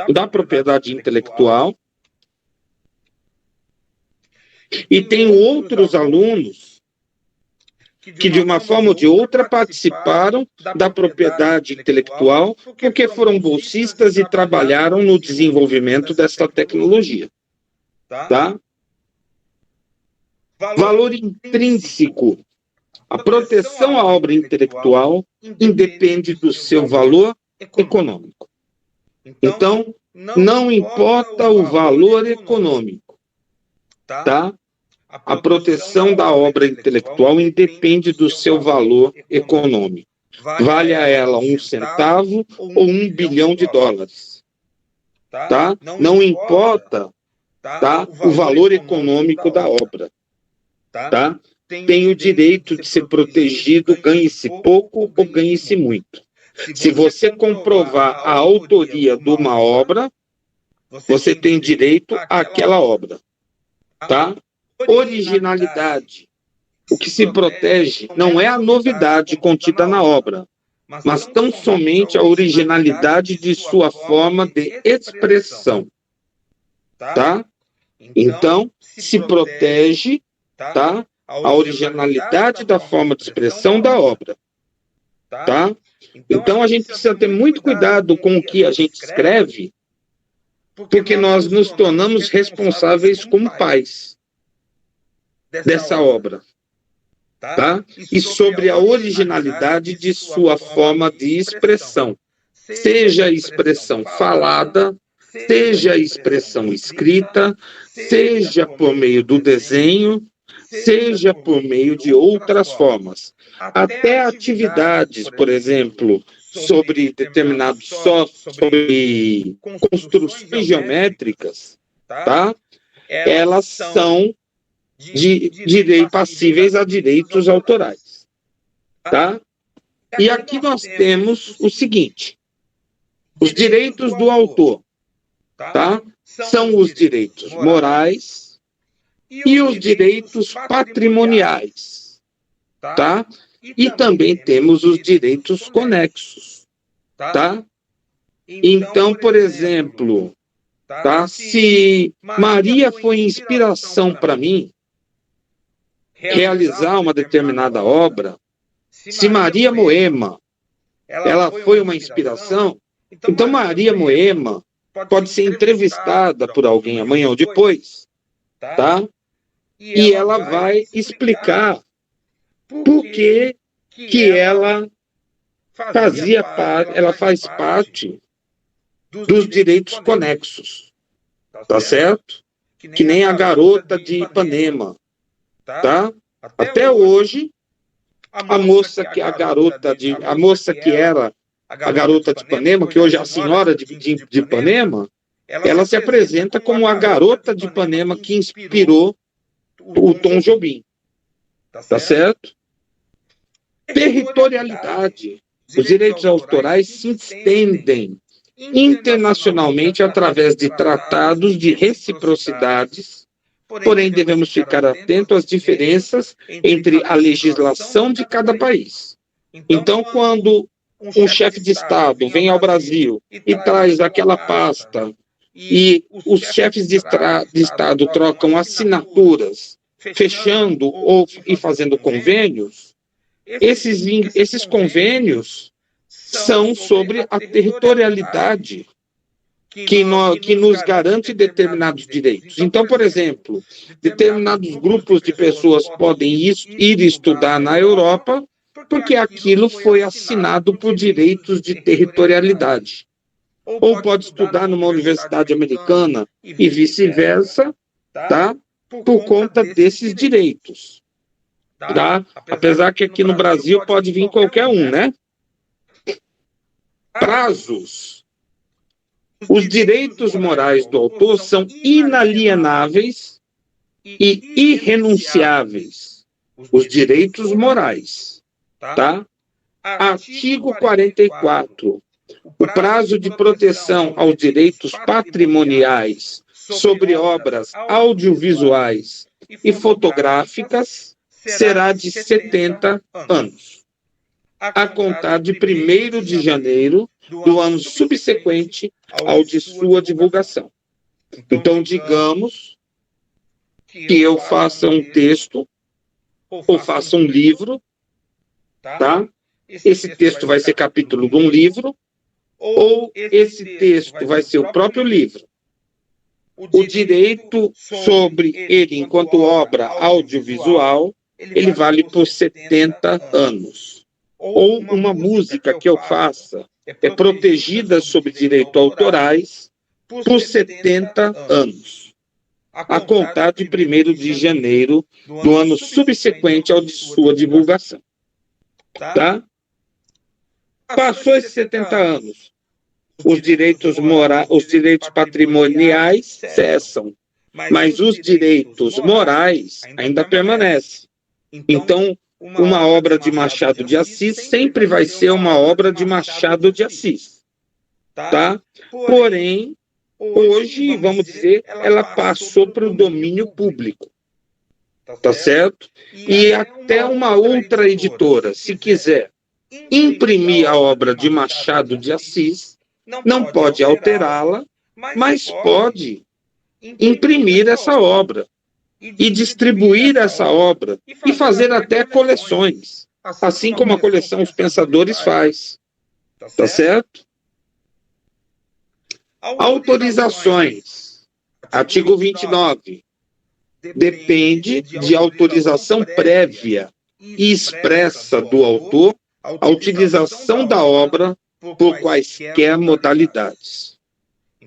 da propriedade intelectual, e tenho outros alunos que, de uma forma ou de outra, participaram da propriedade intelectual porque foram bolsistas e trabalharam no desenvolvimento dessa tecnologia, tá? Valor intrínseco. A proteção à obra intelectual independe do seu valor econômico. Então, não importa o valor econômico, tá? A proteção da obra intelectual independe do seu valor econômico. Vale a ela 1 centavo ou 1 bilhão de dólares, tá? Não importa, tá, o valor econômico da obra, tá? Tem o direito de ser protegido, ganhe-se pouco ou ganhe-se muito. Se você comprovar a autoria de uma obra, você tem direito àquela obra, tá? Originalidade. O que se protege não é a novidade contida na obra, mas tão somente a originalidade de sua forma de expressão, tá? Então, se protege, tá, a originalidade da forma de expressão da obra. Tá? Então, a gente precisa ter muito cuidado com o que a gente escreve, porque nós nos tornamos responsáveis como pais dessa obra. Tá? E sobre a originalidade de sua forma de expressão, seja a expressão falada, seja a expressão escrita, seja por meio do desenho, seja por meio de outras formas. Até atividades, por exemplo, sobre determinados sobre construções geométricas, tá? Elas são passíveis a direitos autorais. Tá? E aqui nós temos o seguinte: os direitos do autor, tá? São os direitos morais e os direitos patrimoniais, tá? E também temos os direitos conexos, tá? Então, por exemplo, tá? Se Maria foi inspiração para mim realizar uma determinada obra, se Maria Moema ela foi uma inspiração, então Maria Moema pode ser entrevistada por alguém amanhã ou depois, tá? E ela vai explicar por que ela ela faz parte dos direitos conexos, tá certo? Que nem a garota de Ipanema, tá? Até hoje, a moça que era a garota de Ipanema, que hoje é a senhora de Ipanema, ela se apresenta como a garota de Ipanema que inspirou o Tom Jobim, tá certo? Territorialidade. Os direitos autorais se estendem internacionalmente através de tratados de reciprocidades. Porém, devemos ficar atentos às diferenças entre a legislação de cada país. Então, quando um chefe de Estado vem ao Brasil e traz aquela pasta e os chefes de Estado trocam assinaturas, fechando e fazendo convênios, esses convênios são sobre a territorialidade que nos garante determinados direitos. Então, por exemplo, determinados grupos de pessoas podem ir estudar na Europa porque aquilo foi assinado por direitos de territorialidade. Ou pode estudar numa universidade americana e vice-versa, tá? Por conta desses direitos. Tá? Apesar que aqui no Brasil pode vir qualquer um, né? Prazos. Os direitos morais do autor são inalienáveis e irrenunciáveis. Os direitos morais, tá? Artigo 44. O prazo de proteção aos direitos patrimoniais sobre obras audiovisuais e fotográficas será de 70 anos, a contar de 1º de janeiro do ano subsequente ao de sua divulgação. Então, digamos que eu faça um texto ou faça um livro, tá? Esse texto vai ser capítulo de um livro, ou esse texto vai ser o próprio livro. O direito sobre ele, enquanto obra audiovisual, ele vale por 70 anos. Ou uma música que eu faça é protegida sob direitos autorais por 70 anos, a contar de 1º de janeiro do ano subsequente ao de sua divulgação. Tá? Passou esses 70 anos, os direitos patrimoniais cessam, mas os direitos morais ainda permanecem. Então, uma obra de Machado de Assis sempre vai ser uma obra de Machado de Assis, tá? Porém, hoje, vamos dizer, ela passou para o domínio público, tá certo? E até uma outra editora, se quiser imprimir a obra de Machado de Assis, não pode alterá-la, mas pode imprimir essa obra e distribuir essa obra e fazer até coleções, assim como a coleção Os Pensadores faz. Tá certo? Autorizações. Artigo 29. Depende de autorização prévia e expressa do autor a utilização da obra por quaisquer modalidades.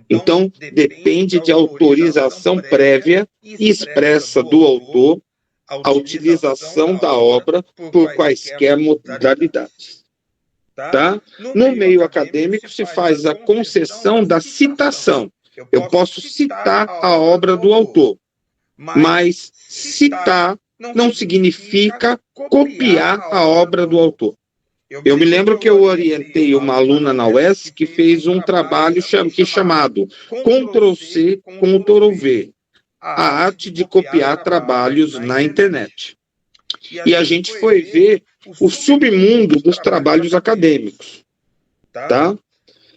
Então, depende de autorização prévia e expressa do autor a utilização da obra por quaisquer modalidades. Tá? No meio acadêmico se faz a concessão da citação. Eu posso citar a obra do autor, mas citar não significa copiar a obra do autor. Eu me lembro que eu orientei uma aluna na UES que fez um trabalho chamado Ctrl+C, Ctrl+V, a arte de copiar trabalhos na internet. E a gente foi ver o submundo dos trabalhos acadêmicos, tá?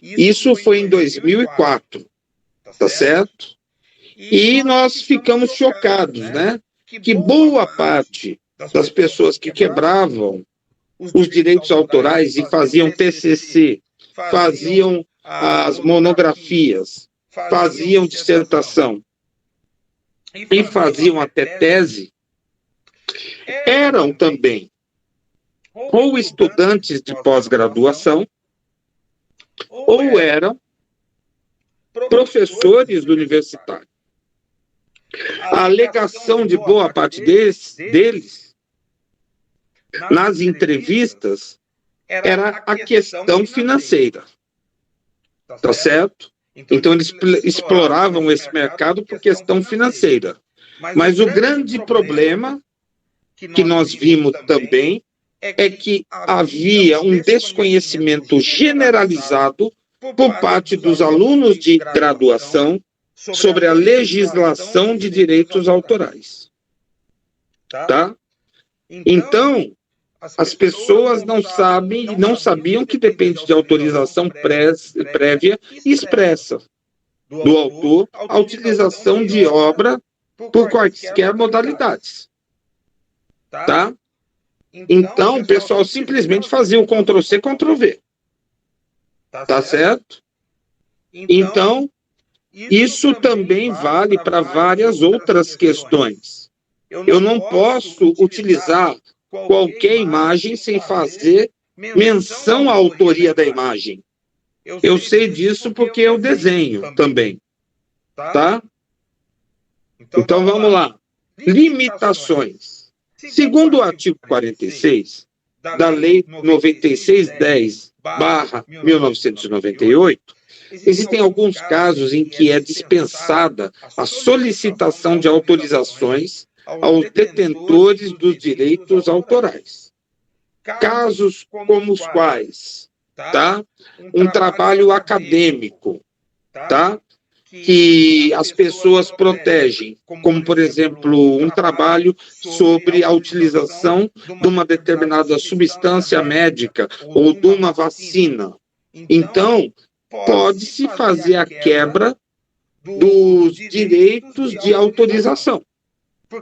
Isso foi em 2004, tá certo? E nós ficamos chocados, né? Que boa parte das pessoas que quebravam os direitos autorais e faziam TCC, faziam as monografias, faziam dissertação e faziam até tese, eram também ou estudantes de pós-graduação ou eram professores universitários. A alegação de boa parte deles nas entrevistas era a questão financeira, tá certo? Então eles exploravam esse mercado por questão financeira. Mas o grande problema que nós vimos também é que havia um desconhecimento generalizado por parte dos alunos de graduação sobre a legislação de direitos autorais. Tá? Então, as pessoas não sabiam que depende de autorização prévia e expressa do autor a utilização de obra por quaisquer modalidades. Tá? Então, o pessoal simplesmente fazia o Ctrl+C, Ctrl+V. Tá certo? Então, isso também vale para várias outras questões. Eu não posso utilizar qualquer imagem sem fazer menção à autoria da imagem. Eu sei disso porque eu desenho também. Tá? Então, vamos lá. Limitações. Segundo o artigo 46 da Lei 9610/1998, existem alguns casos em que é dispensada a solicitação de autorizações aos detentores dos direitos autorais. Casos como os quais, tá? Um trabalho acadêmico, tá? Que as pessoas protegem, como, por exemplo, um trabalho sobre a utilização de uma determinada substância médica ou de uma vacina. Então, pode-se fazer a quebra dos direitos de autorização,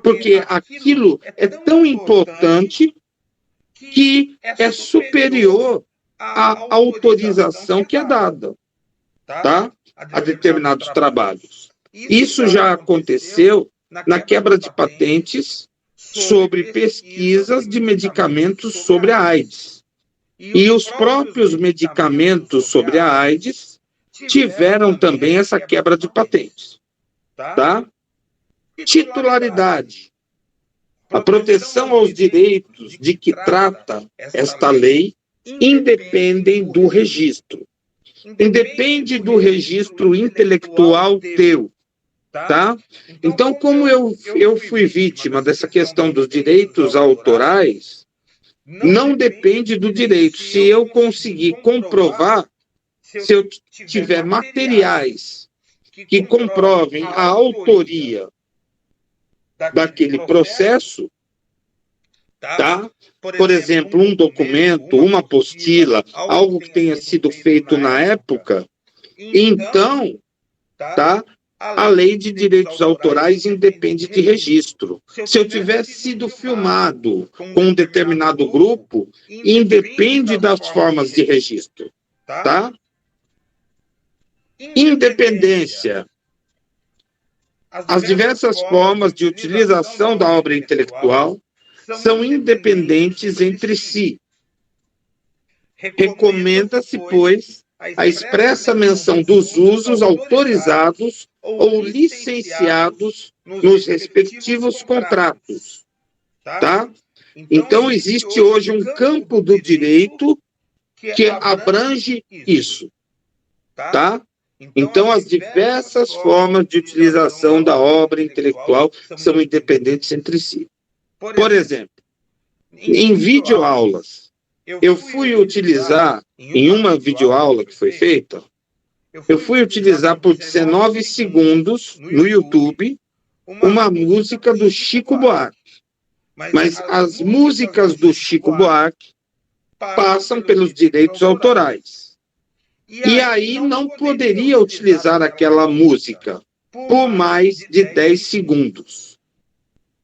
porque aquilo é tão importante que é superior à autorização que é dada, tá? A determinados trabalhos. Isso já aconteceu na quebra de patentes sobre pesquisas de medicamentos sobre a AIDS. E os próprios medicamentos sobre a AIDS tiveram também essa quebra de patentes. Tá? Titularidade. A proteção aos direitos de que trata esta lei independem do registro. Independe do registro intelectual teu, tá? Então, como eu fui vítima dessa questão dos direitos autorais, não depende do direito. Se eu conseguir comprovar, se eu tiver materiais que comprovem a autoria daquele processo, tá? Por exemplo, um documento, uma apostila, algo que tenha sido feito na época, então, tá? a lei de direitos autorais independe de registro. Se eu tivesse sido filmado com um determinado grupo, independe das formas de registro, tá? Independência. As diversas formas de utilização da obra intelectual são independentes entre si. Recomenda-se, pois, a expressa menção dos usos autorizados ou licenciados nos respectivos contratos, tá? Então, existe hoje um campo do direito que abrange isso, tá? Então, as diversas formas de utilização da obra intelectual são independentes entre si. Por exemplo, em videoaulas, eu fui utilizar, em uma videoaula que foi feita, eu fui utilizar por 19 segundos no YouTube uma música do Chico Buarque. Mas as músicas do Chico Buarque passam pelos direitos autorais. E aí não poderia utilizar aquela música por mais de 10 segundos.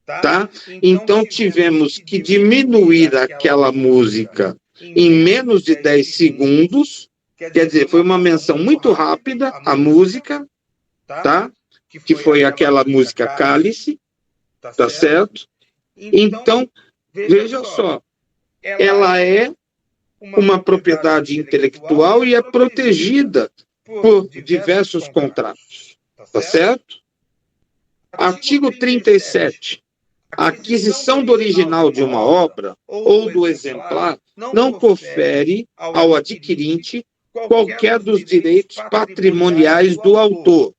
Tá? Então tivemos que diminuir aquela música em menos de 10 segundos. Quer dizer, foi uma menção muito rápida à música, tá? Que foi aquela música Cálice, tá certo? Então, veja só, ela é uma propriedade intelectual e é protegida por diversos contratos, tá certo? Artigo 37. A aquisição do original de uma obra ou do exemplar não confere ao adquirente qualquer dos direitos patrimoniais do autor,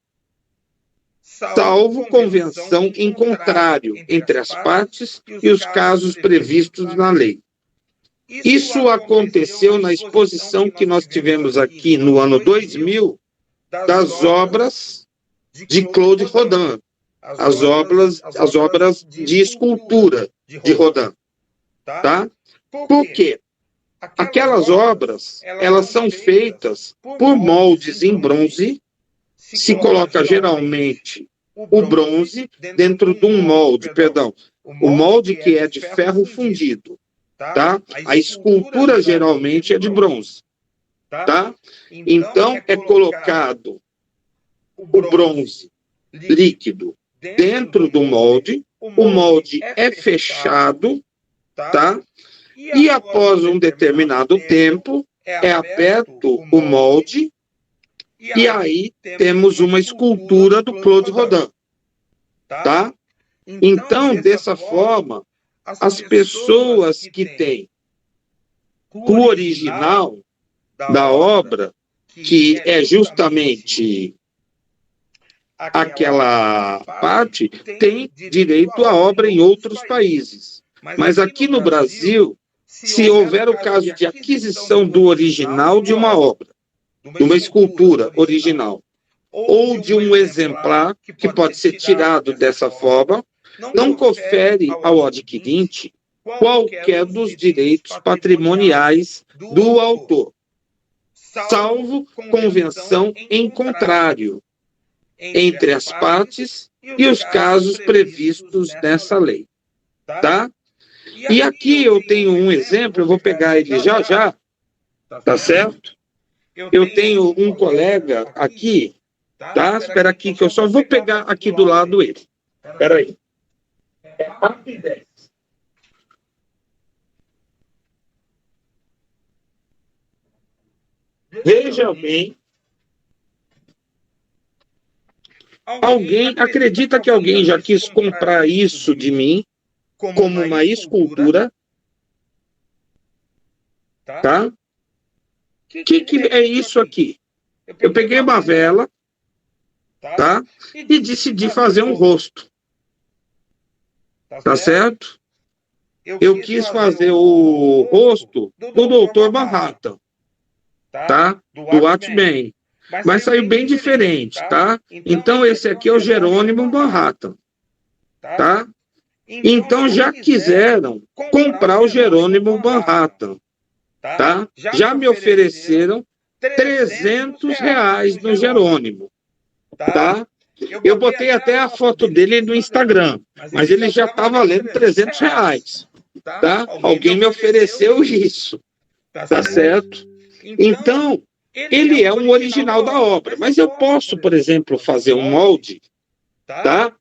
salvo convenção em contrário entre as partes e os casos previstos na lei. Isso aconteceu na exposição que nós tivemos aqui no ano 2000 das obras de Claude Rodin, as obras de escultura de Rodin, tá? Por quê? Aquelas obras, elas são feitas por moldes em bronze, se coloca geralmente o bronze dentro de um molde, o molde que é de ferro fundido, tá? A escultura geralmente é de bronze, tá? Então, é colocado o bronze líquido dentro do molde, o molde é fechado, tá? E após um determinado tempo, é aberto o molde, e aí temos uma escultura do Claude Rodin, tá? Então, dessa forma, as pessoas que têm o original da obra, que é justamente aquela parte, tem direito à obra em outros países. Mas aqui no Brasil, se houver o caso de aquisição do original de uma obra, de uma escultura original, ou de um exemplar que pode ser tirado dessa forma, não confere ao adquirente qualquer dos direitos patrimoniais do autor, salvo convenção em contrário entre as partes e os casos previstos nessa lei, tá? E aqui eu tenho um exemplo, eu vou pegar ele já já, tá certo? Eu tenho um colega aqui, tá? Espera aqui que eu só vou pegar aqui do lado ele. Espera aí. É rapidez. Veja bem. Alguém acredita que alguém já quis comprar isso de mim como uma escultura? Tá? O que é isso aqui? Eu peguei uma vela, tá? E decidi fazer um rosto. Tá certo? Eu quis fazer o rosto do Dr. Manhattan, tá? Do Watchmen. Mas saiu bem diferente, tá? Então, esse aqui é o Jerônimo Manhattan, tá? Então, já quiseram comprar o Jerônimo Manhattan, tá? Já me ofereceram R$300 no Jerônimo, tá? Eu botei até a foto dele no Instagram, mas ele já está valendo R$300, tá? Alguém me ofereceu isso, tá certo? Então, ele é um original da obra, mas eu posso, por exemplo, fazer um molde, tá?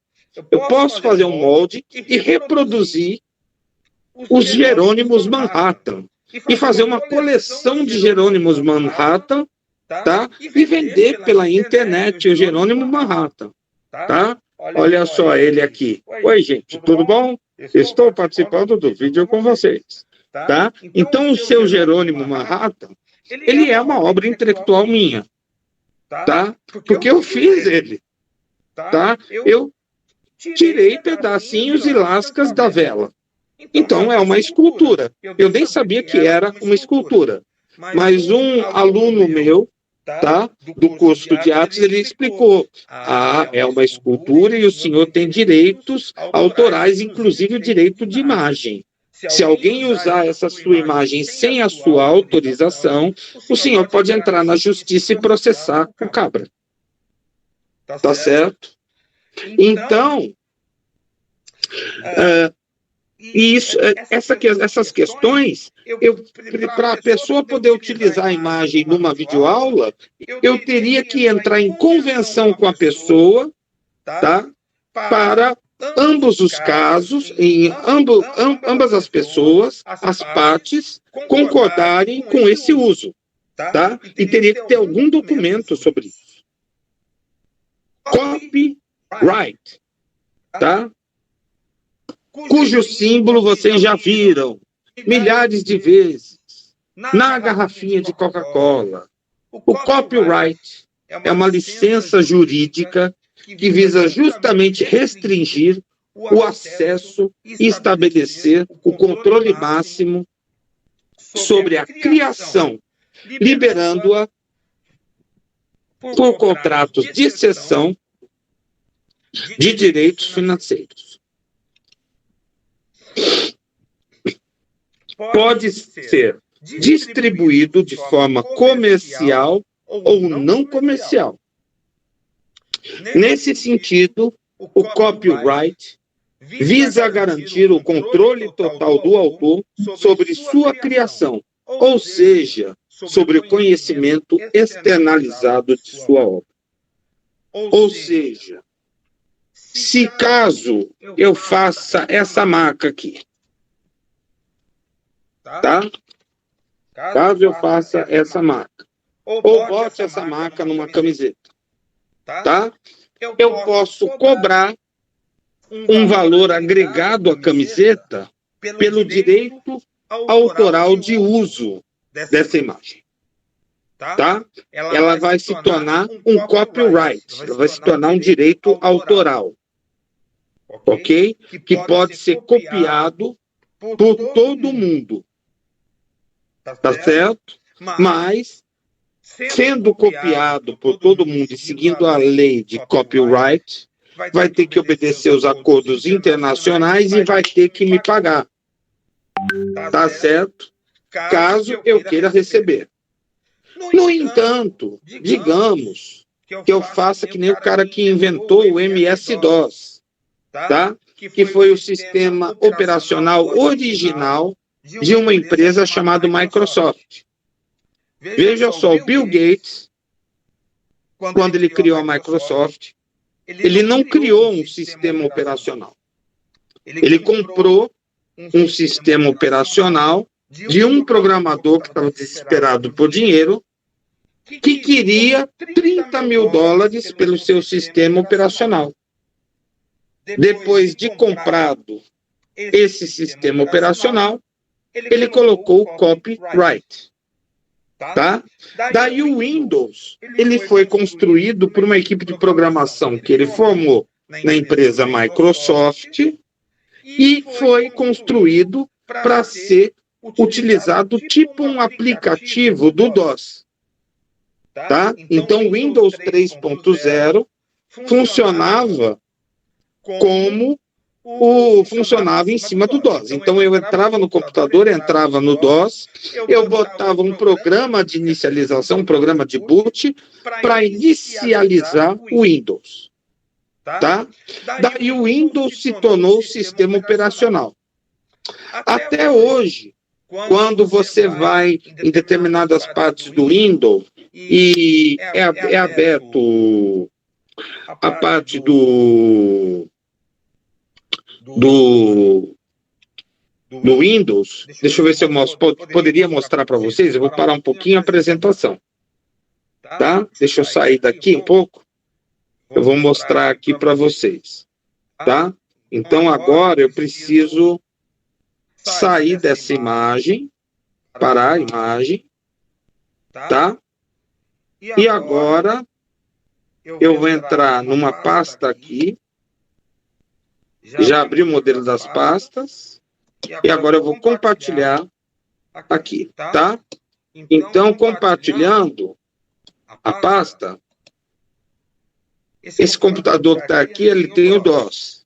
Eu posso fazer um molde e reproduzir os Jerônimos Manhattan e fazer uma coleção de Jerônimos Manhattan, tá? E vender pela internet o Jerônimo Manhattan, tá? Olha só ele aqui. Oi, gente, tudo bom? Estou participando do vídeo com vocês, tá? Então, o seu Jerônimo Manhattan, ele é uma obra intelectual minha, tá? Porque eu fiz ele, tá? Eu tirei pedacinhos e lascas da vela. Então, é uma escultura. Eu nem sabia que era uma escultura. Mas um aluno meu, tá, do curso de artes, ele explicou: é uma escultura e o senhor tem direitos autorais, inclusive o direito de imagem. Se alguém usar essa sua imagem sem a sua autorização, o senhor pode entrar na justiça e processar o cabra. Tá certo? Então, essas questões, para a pessoa poder utilizar a imagem numa videoaula, eu teria que entrar em convenção com a pessoa, tá? Para ambos os casos, em ambas as pessoas, as partes, concordarem com esse uso, tá? E teria que ter algum documento sobre isso. Copyright, tá? Cujo símbolo vocês já viram milhares de vezes na garrafinha de Coca-Cola. O copyright é uma licença jurídica que visa justamente restringir o acesso e estabelecer o controle máximo sobre a criação, liberando-a por contratos de cessão de direitos financeiros. Pode ser distribuído de forma comercial ou não comercial. Nesse sentido, o copyright visa garantir o controle total do autor sobre sua criação, ou seja, sobre o conhecimento externalizado de sua obra. Ou seja, se caso eu faça essa marca aqui, tá? Caso eu faça essa marca, ou bote essa marca numa camiseta, tá? Eu posso cobrar um valor agregado à camiseta pelo direito autoral de uso dessa imagem, tá? Ela vai se tornar um copyright, ela vai se tornar um direito autoral, ok? Que pode ser copiado por todo mundo, tá certo? Mas, sendo copiado por todo mundo e seguindo a lei de copyright, vai ter que obedecer os acordos internacionais e vai ter que me pagar, tá certo? Caso eu queira receber. No entanto, digamos que eu faça que nem o cara que inventou o MS-DOS, tá? Que foi o sistema operacional original de uma empresa chamada Microsoft. Veja só, o Bill Gates, quando ele criou a Microsoft, ele não criou um sistema operacional. Ele comprou um sistema operacional de um programador que estava desesperado por dinheiro, que queria $30 mil pelo seu sistema operacional. Depois de comprado esse sistema operacional, ele colocou o copyright, tá? Daí o Windows, ele foi construído por uma equipe de programação que ele formou na empresa Microsoft e foi construído para ser utilizado tipo um aplicativo do DOS, tá? Então o Windows 3.0 funcionava como funcionava em cima do DOS. Então eu entrava no computador, entrava no DOS, eu botava um programa de inicialização, um programa de boot, para inicializar o Windows. tá? Daí o Windows se tornou o sistema operacional. Até hoje, quando você vai em determinadas partes do Windows e é aberto a parte do Windows, deixa eu ver se eu poderia mostrar para vocês, eu vou parar um pouquinho a apresentação, tá? Deixa eu sair daqui um pouco, eu vou mostrar aqui para vocês, tá? Então agora eu preciso sair dessa imagem, parar a imagem, tá? E agora eu vou entrar numa pasta aqui, já abri o modelo das pastas, e agora eu vou compartilhar aqui, tá? Então, compartilhando a pasta, esse computador que está aqui, ele tem o DOS.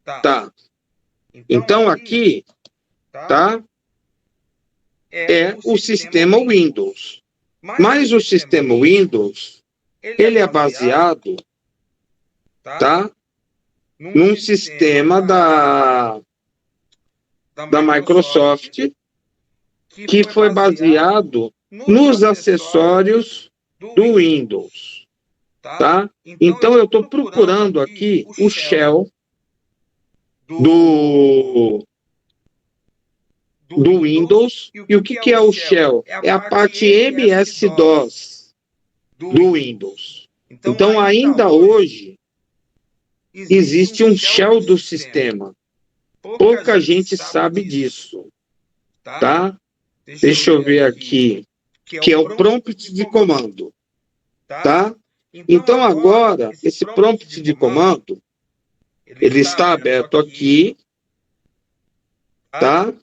Tá? Então, aqui, tá? É o sistema Windows. Mas o sistema Windows, ele é baseado, tá? Num sistema da Microsoft, que foi baseado nos acessórios do Windows, tá? Então, eu estou procurando aqui o shell do Windows. E o que é o shell? É a parte MS-DOS do Windows. Então, ainda hoje, existe um shell do sistema. Pouca gente sabe disso, tá? Deixa eu ver aqui, que é o prompt de comando, tá? Então, agora, esse prompt de comando, ele está aberto aqui, tá?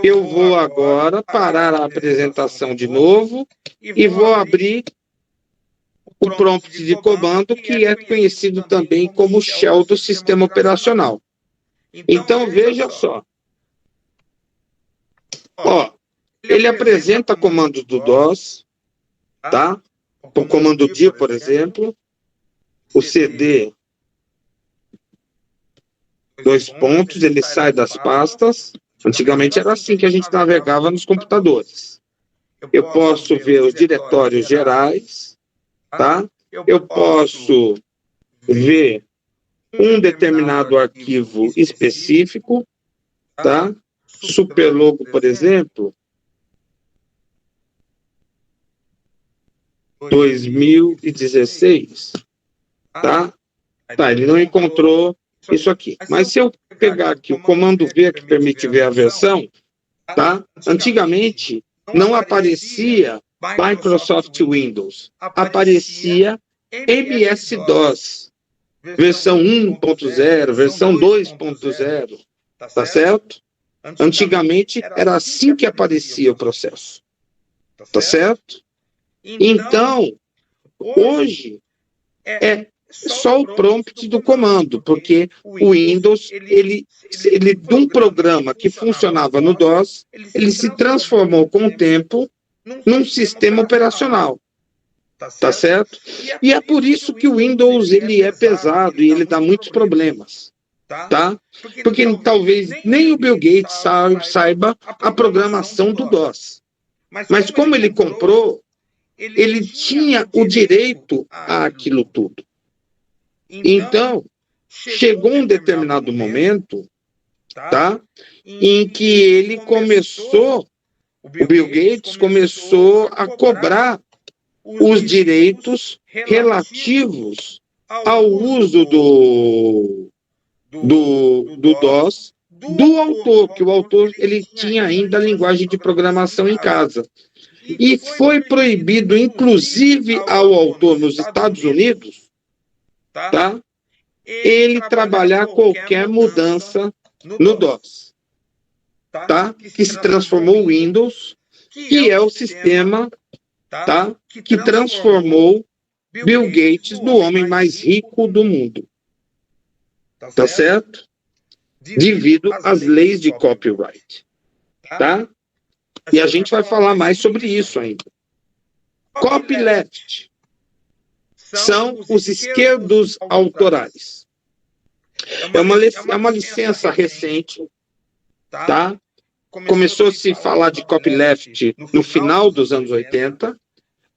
Eu vou agora parar a apresentação de novo e vou abrir o prompt de comando, que é conhecido também como shell do sistema operacional. Então, veja só. Ó, ele apresenta comandos do DOS, tá? O comando D, por exemplo, o CD, dois pontos, ele sai das pastas. Antigamente era assim que a gente navegava nos computadores. Eu posso ver os diretórios gerais, tá? Eu posso ver um determinado arquivo específico, tá? Superlogo, por exemplo, 2016, tá? Tá, ele não encontrou isso aqui. Mas se eu pegar aqui o comando V, que permite ver a versão, tá? Antigamente não aparecia Microsoft Windows, aparecia MS-DOS, versão 1.0, versão 2.0, tá certo? Antigamente era assim que aparecia o processo, tá certo? Então, hoje é só o prompt do comando, porque o Windows, ele de um programa que funcionava no DOS, ele se transformou com o tempo num sistema operacional, tá certo? E é por isso que o Windows, ele é pesado e ele dá muitos problemas, tá? Porque talvez nem o Bill Gates saiba a programação do DOS. Mas como ele comprou, ele tinha o direito àquilo tudo. Então, chegou um determinado momento, tá? Em que ele começou, o Bill Gates começou a cobrar os direitos relativos ao uso do DOS do autor, que o autor ele tinha ainda a linguagem de programação em casa. E foi proibido, inclusive ao autor nos Estados Unidos, tá? Ele trabalhar qualquer mudança no DOS, tá? Que se transformou o Windows, que é o sistema, tá? Que transformou Bill Gates no homem mais rico do mundo, tá certo? Devido às leis de copyright, tá? E a gente vai falar mais sobre isso ainda. Copyleft. são os esquerdos autorais. É uma licença recente, tá? Começou a se falar de copyleft no final dos anos 80.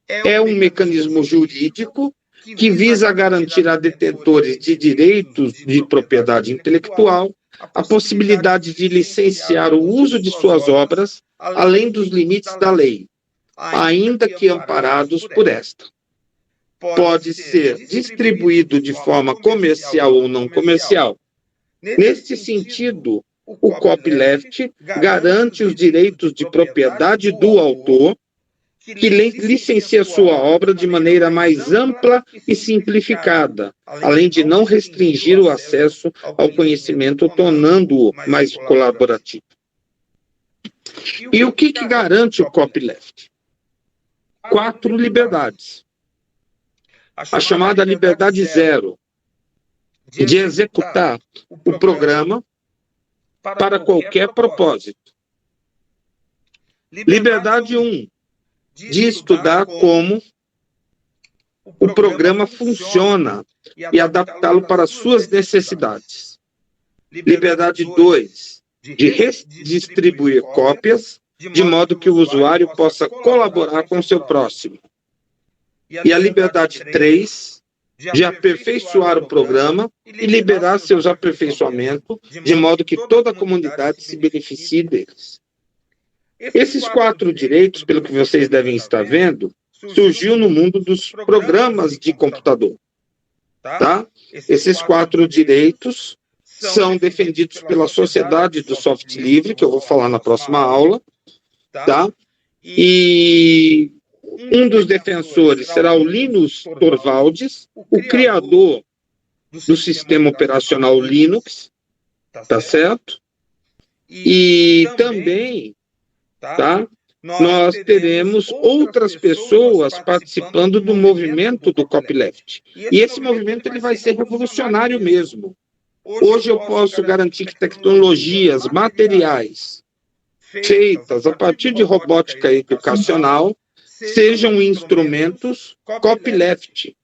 É um mecanismo jurídico que visa garantir a detentores de direitos de propriedade intelectual a possibilidade de licenciar o uso de suas obras além dos limites da lei, ainda que amparados por esta. Pode ser distribuído de forma comercial ou não comercial. Neste sentido, o copyleft garante os direitos de propriedade do autor, que licencia sua obra de maneira mais ampla e simplificada, além de não restringir o acesso ao conhecimento, tornando-o mais colaborativo. E o que garante o copyleft? 4 liberdades. A chamada liberdade zero, de executar o programa para qualquer propósito. Liberdade 1, de estudar como o programa funciona e adaptá-lo para suas necessidades. Liberdade 2, de redistribuir cópias, de modo que o usuário possa colaborar com seu próximo. E a liberdade 3, de aperfeiçoar o programa e liberar seus aperfeiçoamentos, de modo que toda a comunidade se beneficie deles. Esses 4 direitos, pelo que vocês devem estar vendo, surgiu no mundo dos programas de computador. Tá? Esses 4 direitos são defendidos pela Sociedade do Software Livre, que eu vou falar na próxima aula. Tá? E um dos defensores será o Linus Torvalds, o criador do sistema operacional Linux, tá certo? E também, tá? Nós teremos outras pessoas participando do movimento do copyleft. E esse movimento ele vai ser revolucionário mesmo. Hoje eu posso garantir que tecnologias, materiais, feitas a partir de robótica educacional, sejam instrumentos copyleft.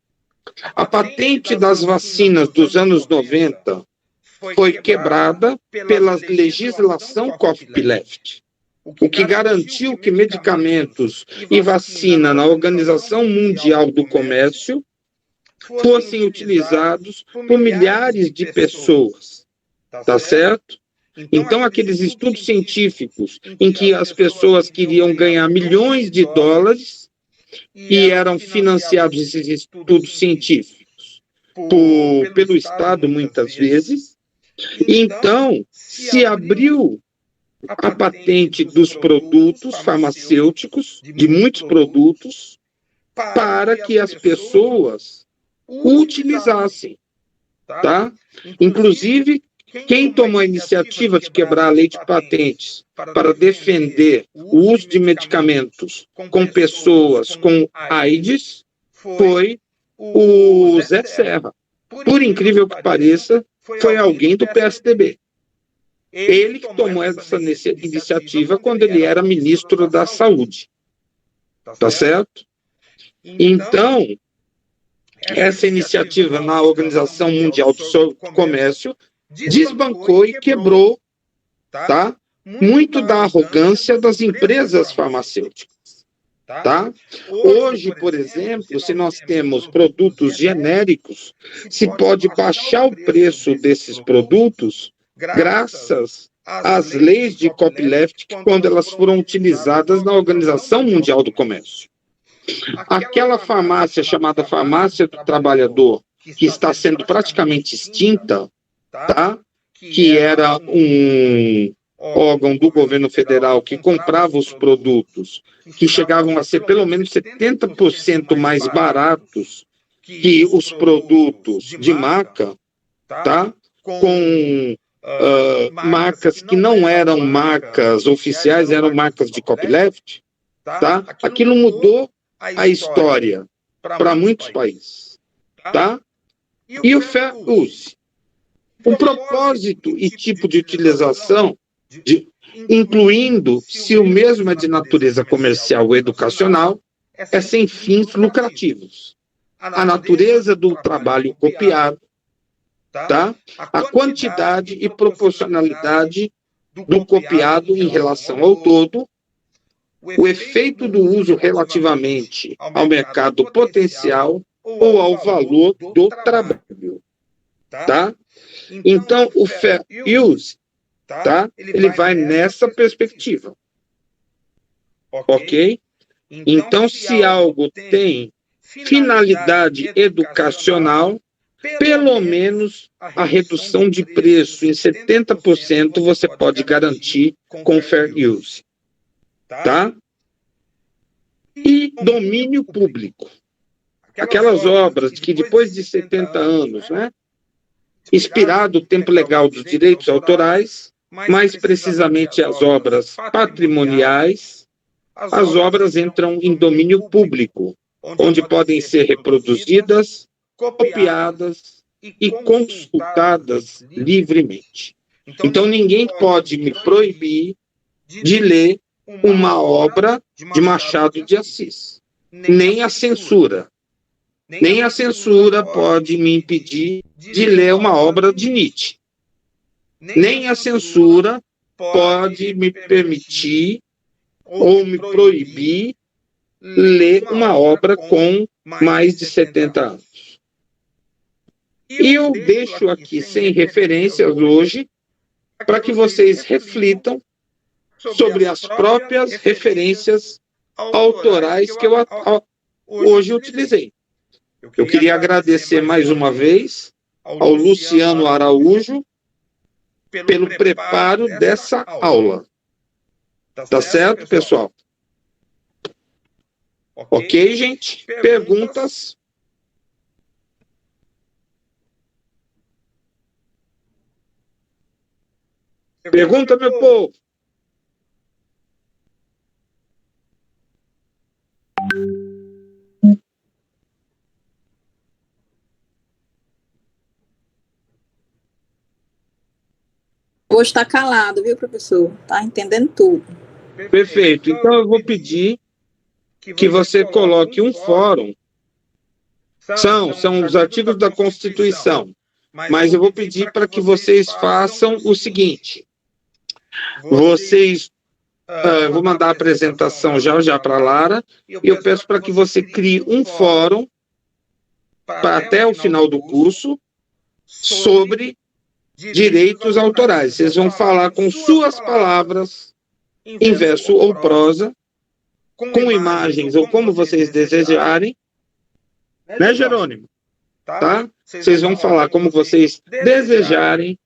A patente das vacinas dos anos 90 foi quebrada pela legislação copyleft, o que garantiu que medicamentos e vacina na Organização Mundial do Comércio fossem utilizados por milhares de pessoas, tá certo? Então, aqueles estudos científicos em que as pessoas queriam ganhar milhões de dólares e eram financiados esses estudos científicos pelo Estado, muitas vezes, então se abriu a patente dos produtos farmacêuticos, de muitos produtos, para que as pessoas o utilizassem, tá? Inclusive, quem tomou a iniciativa de quebrar a lei de patentes para defender o uso de medicamentos com pessoas com AIDS foi o Zé Serra. Por incrível que pareça, foi alguém do PSDB. Ele que tomou essa iniciativa quando ele era ministro da Saúde. Tá certo? Então, essa iniciativa na Organização Mundial do Comércio desbancou e quebrou, tá? Muito da arrogância das empresas farmacêuticas. Tá? Hoje, por exemplo, se nós temos produtos genéricos, se pode baixar o preço desses produtos graças às leis de copyleft, quando elas foram utilizadas na Organização Mundial do Comércio. Aquela farmácia chamada Farmácia do Trabalhador, que está sendo praticamente extinta, tá? Que era um órgão do governo federal que comprava os produtos, que chegavam a ser pelo menos 70% mais baratos que os produtos de marca, tá? Com marcas que não eram marcas oficiais, eram marcas de copyleft, tá? Aquilo mudou a história para muitos países, tá? E o fair use. O propósito e tipo de utilização, incluindo se o mesmo é de natureza comercial ou educacional, é sem fins lucrativos. a natureza do trabalho copiado, tá? A quantidade e proporcionalidade do copiado em relação ao todo, o efeito do uso relativamente ao mercado potencial ou ao valor do trabalho, tá? Então, o fair use, tá? Ele vai nessa perspectiva, ok? Então, se algo tem finalidade educacional, pelo menos a redução de preço em 70% você pode garantir com fair use, tá? E domínio público. Aquelas obras que depois de 70 anos, né, inspirado o tempo legal dos direitos autorais, mais precisamente as obras patrimoniais, as obras entram em domínio público, onde podem ser reproduzidas, copiadas e consultadas livremente. Então, ninguém pode me proibir de ler uma obra de Machado de Assis. Nem a censura. Nem a censura pode me impedir de ler uma obra de Nietzsche. Nem a censura pode me permitir ou me proibir ler uma obra com mais de 70 anos. E eu deixo aqui sem referências hoje para que vocês reflitam sobre as próprias referências autorais que eu hoje utilizei. Eu queria agradecer mais uma vez ao Luciano Araújo pelo preparo dessa aula. Tá certo, pessoal? Ok, gente? Perguntas? Pergunta, meu povo. Hoje está calado, viu, professor? Está entendendo tudo. Perfeito. Então, eu vou pedir que você coloque um fórum. São os artigos da Constituição. Mas eu vou pedir para que vocês façam o seguinte. Vocês... vou mandar a apresentação já para a Lara. E eu peço para que você crie um fórum até o final do curso sobre direitos autorais. Vocês vão falar com suas palavras, em verso ou prosa, com imagens ou como vocês desejarem, né, Jerônimo? Tá? Vocês vão falar como vocês desejarem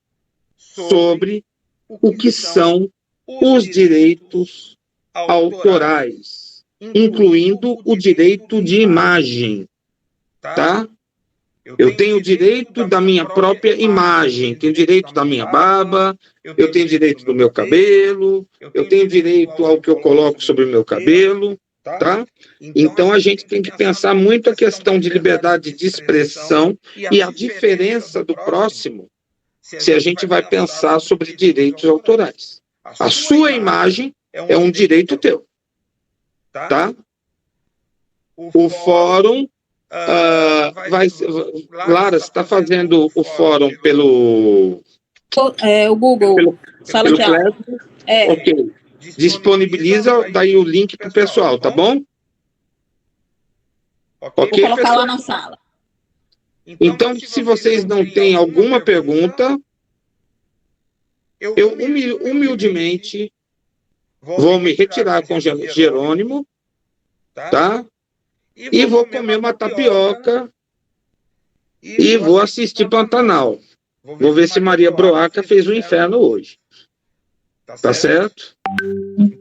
sobre o que são os direitos autorais, incluindo o direito de imagem, tá? Eu tenho o direito da minha própria imagem, tenho direito da minha barba, eu tenho direito do meu cabelo, eu tenho direito ao que eu coloco sobre o meu cabelo, tá? Então, a gente tem que pensar muito a questão de liberdade de expressão e a diferença do próximo, se a gente vai pensar sobre direitos autorais. A sua imagem é um direito teu, tá? O fórum... Lara, você está fazendo o fórum pelo... o Google. Sala de aula. Ok. Disponibiliza daí o link para o pessoal, tá bom? Ok, vou colocar pessoal? Lá na sala. Então, se vocês não têm alguma pergunta, eu humildemente vou me retirar com Jerônimo, tá? E vou comer uma tapioca e vou assistir Pantanal. Vou ver se Maria Broaca fez o inferno hoje. Tá certo?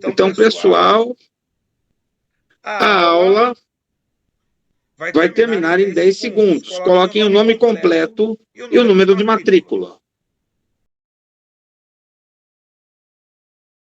Então, pessoal, a aula vai terminar em 10 segundos. Coloquem o nome completo e o número de matrícula.